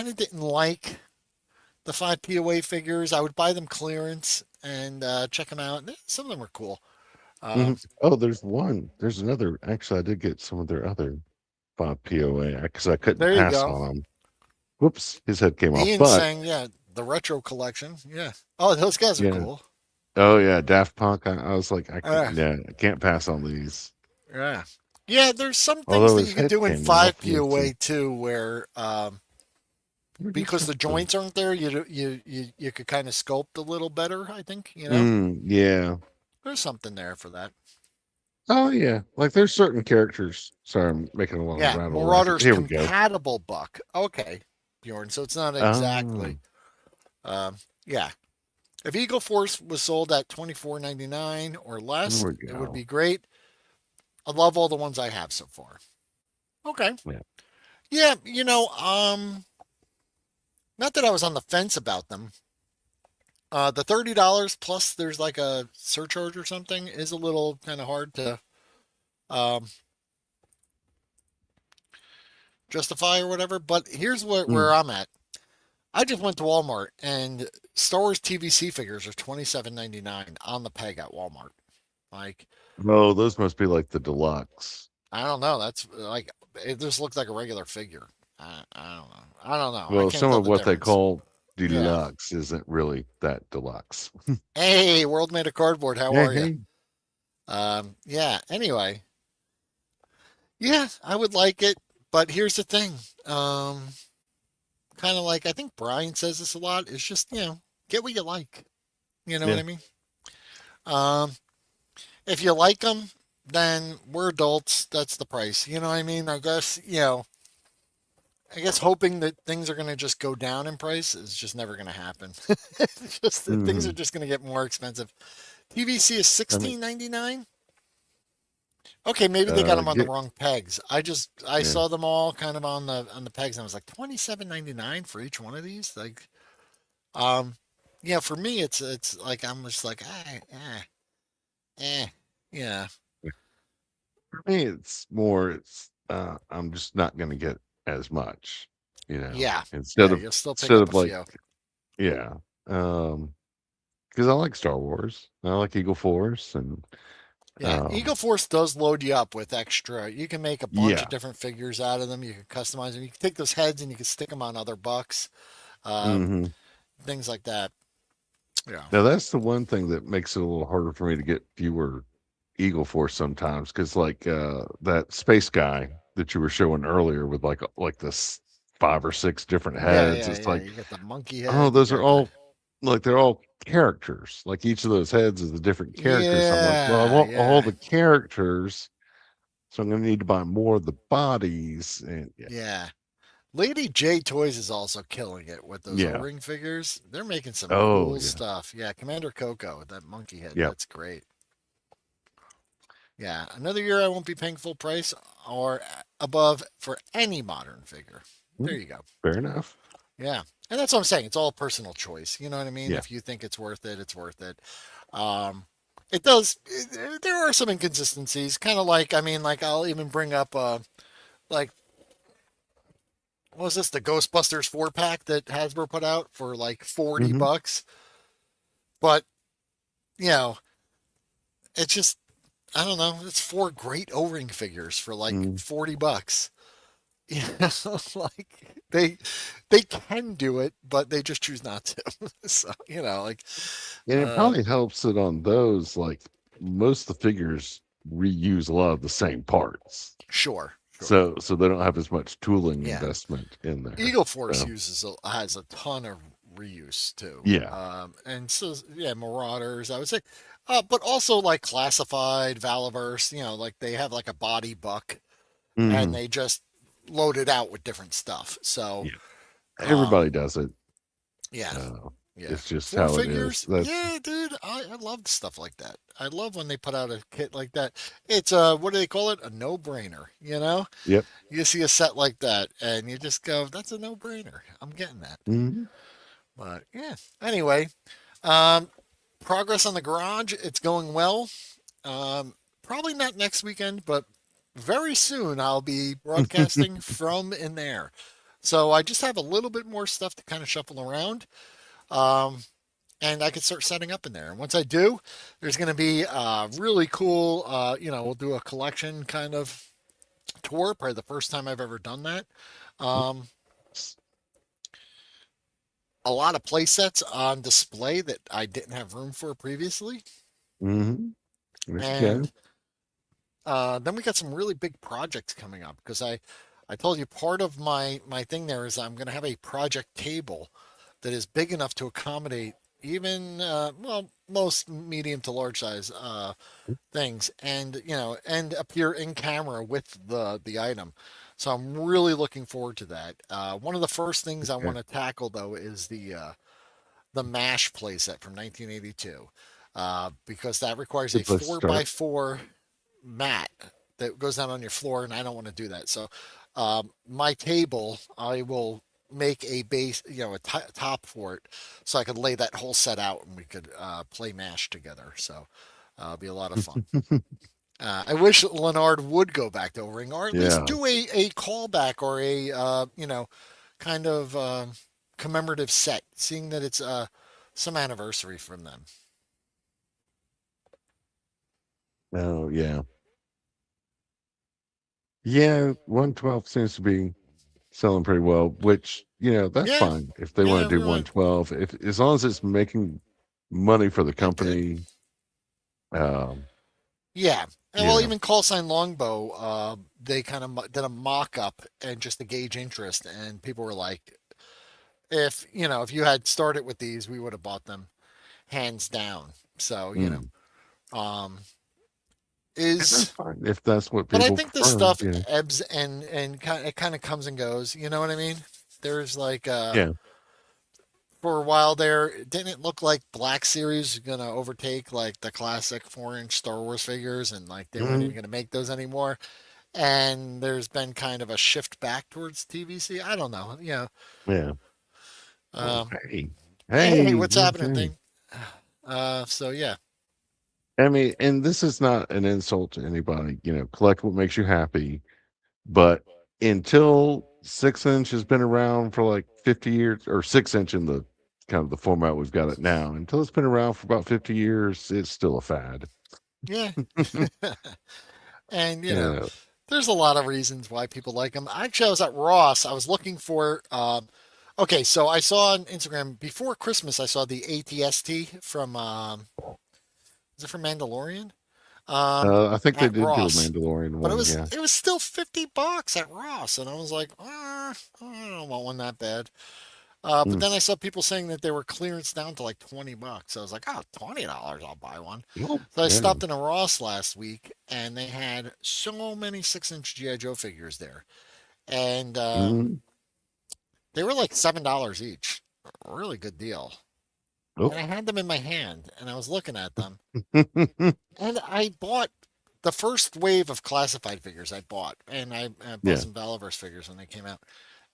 of didn't like the 5 POA figures. I would buy them clearance and check them out. Some of them are cool. Hmm. Um, Oh, there's one. There's another. Actually, I did get some of their other 5 POA because I couldn't there you pass go. on them. Whoops, his head came off. Ian But saying, yeah, the retro collection. Yeah. Oh, those guys are yeah. cool. Oh yeah, Daft Punk. I was like, I can't. Uh, Yeah, I can't pass on these. yeah. Yeah, there's some things Although that his you could head do in came off. 5 Let's see. POA too, where Where'd his because head the go? joints aren't there, you could kind of sculpt a little better. I think Yeah. there's something there for that. Oh yeah. Like there's certain characters. Sorry, I'm making a lot of Yeah, rattle racket. Marauder's Here we go. compatible buck. Okay, Bjorn. So it's not Oh, exactly. Yeah. If Eagle Force was sold at $24.99 or here less, we it would go. be great. I love all the ones I have so far. Okay. Yeah. Yeah, not that I was on the fence about them. The $30 plus there's like a surcharge or something is a little kind of hard to um, justify or whatever. But here's where Mm. I'm at. I just went to Walmart and Star Wars TVC figures are $27.99 on the peg at Walmart. Like, Oh, those must be like the deluxe. I don't know. That's like it just looks like a regular figure. I don't know. I don't know. I Well, can't some tell of the what they difference. call Yeah. deluxe isn't really that deluxe. Hey, World Made of Cardboard. How Hey, are you? hey. Yeah. Anyway, yeah, I would like it, but here's the thing. Um, Kind of like I think Brian says this a lot. It's just get what you like. You know what Yeah. I mean? Um, if you like them, then we're adults. That's the price. You know what I mean? I guess I guess hoping that things are going to just go down in price is just never going to happen. Just things are Hmm. just going to get more expensive. PVC is I mean, 16.99. Okay, maybe they got them on the get wrong pegs. I yeah. saw them all kind of on the pegs, and I was like 27.99 for each one of these. Like, um, yeah, for me it's like I'm just like eh, yeah, For me, it's more. It's I'm just not going to get as much. yeah, Instead yeah. of You'll still pick instead up of a like few. yeah. Um, because I like Star Wars. I like Eagle Force, and Yeah, um, Eagle Force does load you up with extra. You can make a bunch of yeah. different figures out of them. You can customize them. You can take those heads and you can stick them on other bucks, um, Hmm. things like that. Yeah, Now that's the one thing that makes it a little harder for me to get fewer Eagle Force sometimes, because like that space guy that you were showing earlier with like this 5 or 6 different yeah, heads. yeah, It's yeah. like, You got the monkey oh, head. You those are got the all like they're all characters. Like each of those heads is a different character. So I'm like, well, I yeah, want all yeah, the characters, so I'm gonna need to buy more of the bodies. And yeah, yeah. Lady J Toys is also killing it with those yeah, O-ring figures. They're making some oh cool yeah, stuff. Yeah, Commander Coco, that monkey head, yeah. that's great. Yeah, another year I won't be paying full price or above for any modern figure. There Mm, you go. fair enough. Yeah. And that's what I'm saying. It's all personal choice. You know what I mean? Yeah. If you think it's worth it, it's worth it. Um, it does. There are some inconsistencies. Kind of like, I mean, like I'll even bring up, like, what was this? The Ghostbusters 4 pack that Hasbro put out for like 40 Hmm. bucks. But, you know, it's just, I don't know. It's 4 great O-ring figures for like Mm. 40 bucks. You know, like they can do it, but they just choose not to. So, like And it uh probably helps that on those, like most of the figures reuse a lot of the same parts. sure, sure. So they don't have as much tooling Yeah. investment in there. Eagle Force So has a ton of reuse too. yeah. And so yeah, Marauders, I would say. But also like Classified, Valaverse, like they have like a body buck and Hmm. they just load it out with different stuff. So Yeah. um Everybody does it. yeah. Uh, Yeah. it's just Four how it is. figures? That's Yeah, dude. I love stuff like that. I love when they put out a kit like that. It's what do they call it? A no-brainer, yep. You see a set like that and you just go, that's a no-brainer. I'm getting that. Hmm. But yeah. Anyway, um progress on the garage, it's going well. Um probably not next weekend, but very soon I'll be broadcasting from in there. So I just have a little bit more stuff to kind of shuffle around. Um, and I can start setting up in there. And once I do, there's going to be really cool, we'll do a collection kind of tour, probably the first time I've ever done that. Um, a lot of play sets on display that I didn't have room for previously. Mm-hmm. There you And go. then we got some really big projects coming up because I told you part of my thing there is I'm going to have a project table that is big enough to accommodate even most medium to large size things, and and appear in camera with the item. So I'm really looking forward to that. One of the first things I Okay. want to tackle though is the MASH playset from 1982, because that requires a Good place to four by start. four mat that goes down on your floor, and I don't want to do that. So my table, I will make a base, top for it, so I could lay that whole set out and we could play MASH together. So it'll be a lot of fun. I wish Leonard would go back to O-Ring, or at least Yeah. do a callback or a kind of commemorative set, seeing that it's some anniversary from them. Oh, yeah. Yeah, 112 seems to be selling pretty well, which, that's Yeah, fine if they want yeah, to do we want. 112. If as long as it's making money for the It did. company, um, Yeah, and you well, know. even Call Sign Longbow, they kind of did a mock up and just to gauge interest, and people were like, if you had started with these, we would have bought them hands down. So Mm. um, And that's is fine if that's what but I people think this stuff prefer. ebbs and it kind of comes and goes. You know what I mean? There's like Yeah. for a while there, it didn't look like Black Series was gonna overtake like the classic 4-inch Star Wars figures, and like they weren't Hmm. even gonna make those anymore. And there's been kind of a shift back towards TVC. I don't know. Yeah. Oh, Um, hey. hey, Hey, what's happening, okay. thing? So yeah, I mean, and this is not an insult to anybody, collect what makes you happy. But until 6 inch has been around for like 50 years, or 6 inch in the kind of the format we've got it now, until it's been around for about 50 years, it's still a fad. yeah, and Yeah. there's a lot of reasons why people like them. Actually, I was at Ross. I was looking for. Okay, so I saw on Instagram before Christmas. I saw the ATST from. Is it from Mandalorian? I think they At did do a Ross, Mandalorian but it one. was Yeah. it was still $50 at Ross, and I was like, I don't want one that bad. But Mm. then I saw people saying that they were clearance down to like $20. I was like, oh, $20, I'll buy one. Oh, So I yeah. stopped in a Ross last week, and they had so many 6-inch GI Joe figures there, and Mm. they were like $7 each. A really good deal. Oh. And I had them in my hand, and I was looking at them, and I bought the first wave of classified figures. I bought, and I bought Yeah. some Valaverse figures when they came out,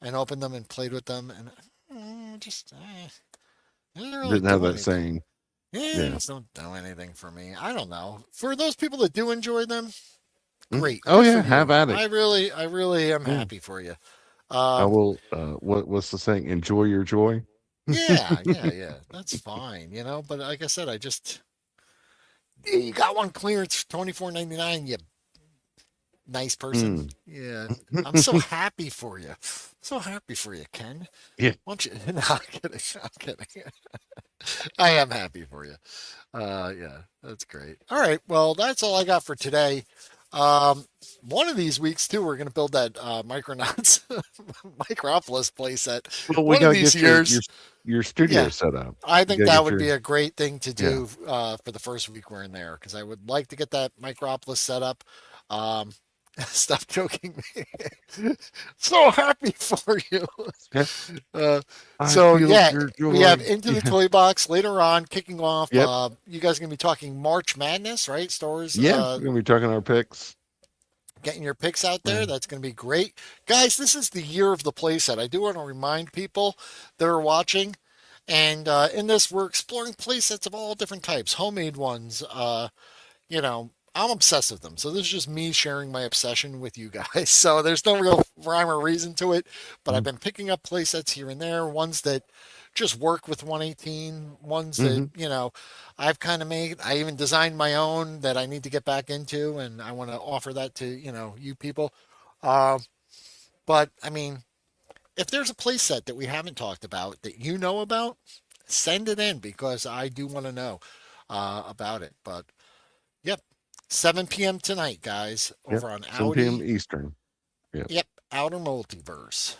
and opened them and played with them, and just they didn't really Didn't have do that anything. saying. Yeah, Yeah. just don't do anything for me. I don't know. For those people that do enjoy them, Mm. great, Oh, good for yeah. Have you. at it. I really am Yeah. happy for you. I Um, will. What's the saying? Enjoy your joy. yeah, yeah, yeah, that's fine, But like I said, yeah, you got one clearance, 24.99. You nice person. Mm. Yeah, I'm so happy for you. So happy for you, Ken. Yeah. Why don't you? No, I'm kidding. I'm kidding. I am happy for you. Yeah, that's great. All right, well, that's all I got for today. Um, one of these weeks too, we're gonna build that Micronauts Micropolis playset. Well, we One of got to these get your years, your studio yeah, set up. I You think got to that get would your be a great thing to yeah. do for the first week we're in there because I would like to get that Micropolis set up. Um, stop joking me. So happy for you. Yeah. Uh, I so feel yeah, your we have joy. Into the Yeah. Toy Box later on, kicking off. Yep. You guys are gonna be talking March Madness, right? Stores, Yeah. We're gonna be talking our picks. getting your picks out Yeah. there. That's gonna be great, guys. This is the year of the playset. I do want to remind people that are watching, and in this, we're exploring playsets of all different types, homemade ones. You know. I'm obsessed with them. So this is just me sharing my obsession with you guys. So there's no real rhyme or reason to it, but I've Mm-hmm. been picking up play sets here and there, ones that just work with 118, ones that, Mm-hmm. I've kind of made. I even designed my own that I need to get back into, and I want to offer that to, you people. Uh, but I mean, if there's a play set that we haven't talked about that you know about, send it in because I do want to know about it. But yep, 7 p.m. tonight, guys, Yep. over on 7 p.m. Audi. Eastern. Yep. Yep, Outer Multiverse.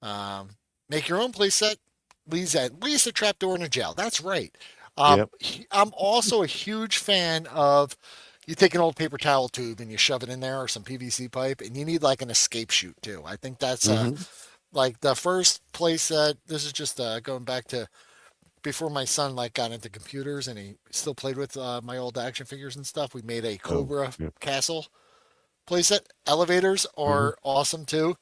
Um, Make your own playset. Leaves a trapdoor in a jail. That's right. Yep. I'm also a huge fan of you take an old paper towel tube and you shove it in there or some PVC pipe, and you need like an escape chute too. I think that's Mm-hmm. like the first playset. This is just going back to before my son like got into computers and he still played with my old action figures and stuff. We made a Oh. Cobra Yep. castle playset. Elevators Mm-hmm. are awesome too.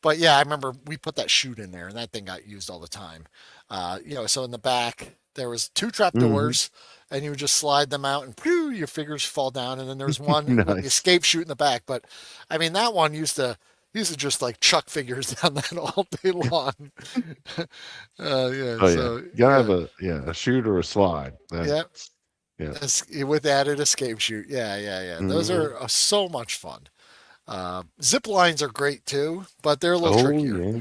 But yeah, I remember we put that chute in there and that thing got used all the time. So in the back there was two trap Mm-hmm. doors and you would just slide them out and phew, your figures fall down. And then there's one with the Nice. escape chute in the back. But I mean, that one used to just like chuck figures down that all day long. Yeah. Oh yeah. So You gotta have yeah, a shoot or a slide. yeah. That's yeah. With added escape chute. Yeah, yeah, yeah. Those Mm-hmm. are so much fun. Zip lines are great too, but they're a little Oh trickier. yeah.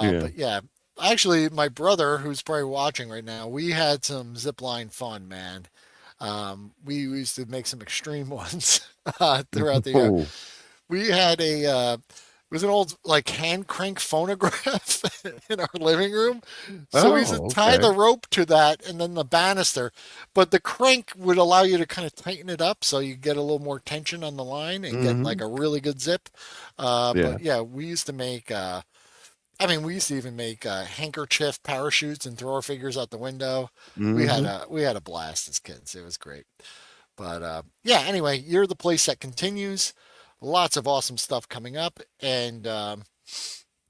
Yeah. But yeah, actually, my brother, who's probably watching right now, we had some zip line fun, man. We used to make some extreme ones throughout the year. Oh. We had it was an old like hand crank phonograph in our living room. So we used to Oh, tie okay. the rope to that and then the banister. But the crank would allow you to kind of tighten it up so you get a little more tension on the line and get Mm-hmm. like a really good zip. Yeah. But yeah, we used to make we used to even make handkerchief parachutes and throw our figures out the window. Mm-hmm. We had a blast as kids. It was great. But yeah, anyway, Year of the Playset continues. Lots of awesome stuff coming up, and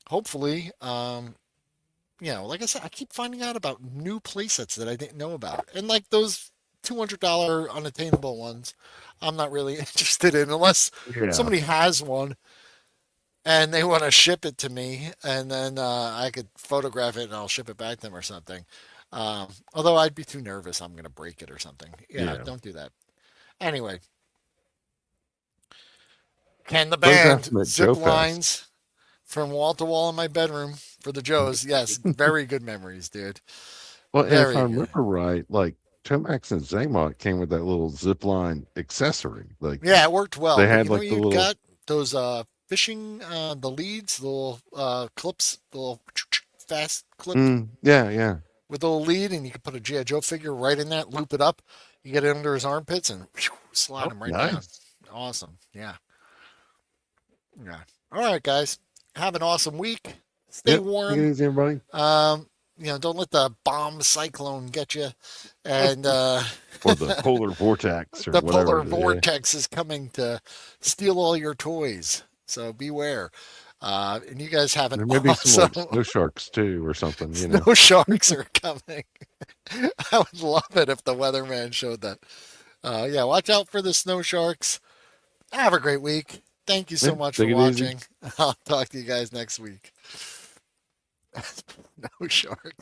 hopefully, like I said, I keep finding out about new playsets that I didn't know about, and like those $200 unattainable ones, I'm not really interested in unless Yeah. somebody has one and they want to ship it to me, and then I could photograph it and I'll ship it back to them or something. Although I'd be too nervous, I'm gonna break it or something. Yeah, Yeah. don't do that. Anyway, can the Photograph band them at Joe zip Fest. lines from wall to wall in my bedroom for the Joes? Yes, very good memories, dude. Well, and if I Very good. remember right, like Tomax and Zaymont came with that little zip line accessory. Like Yeah, it worked well, they but had you know like the you little got those fishing the leads, the little clips, the little fast clip yeah, yeah. with a little lead, and you can put a G.I. Joe figure right in that, loop it up. You get it under his armpits and slide Oh, him right down. nice. Awesome. Yeah. Yeah. All right, guys. Have an awesome week. Stay Yep. Take it warm. easy, everybody. Don't let the bomb cyclone get you. And Or the polar vortex or the whatever polar it is. vortex is coming to steal all your toys. So beware. And you guys have an There may be some awesome. like snow sharks too or something, you know. Snow sharks are coming. I would love it if the weatherman showed that. Yeah, watch out for the snow sharks. Have a great week. Thank you so Yeah, much for take it easy. watching. I'll talk to you guys next week. No sharks.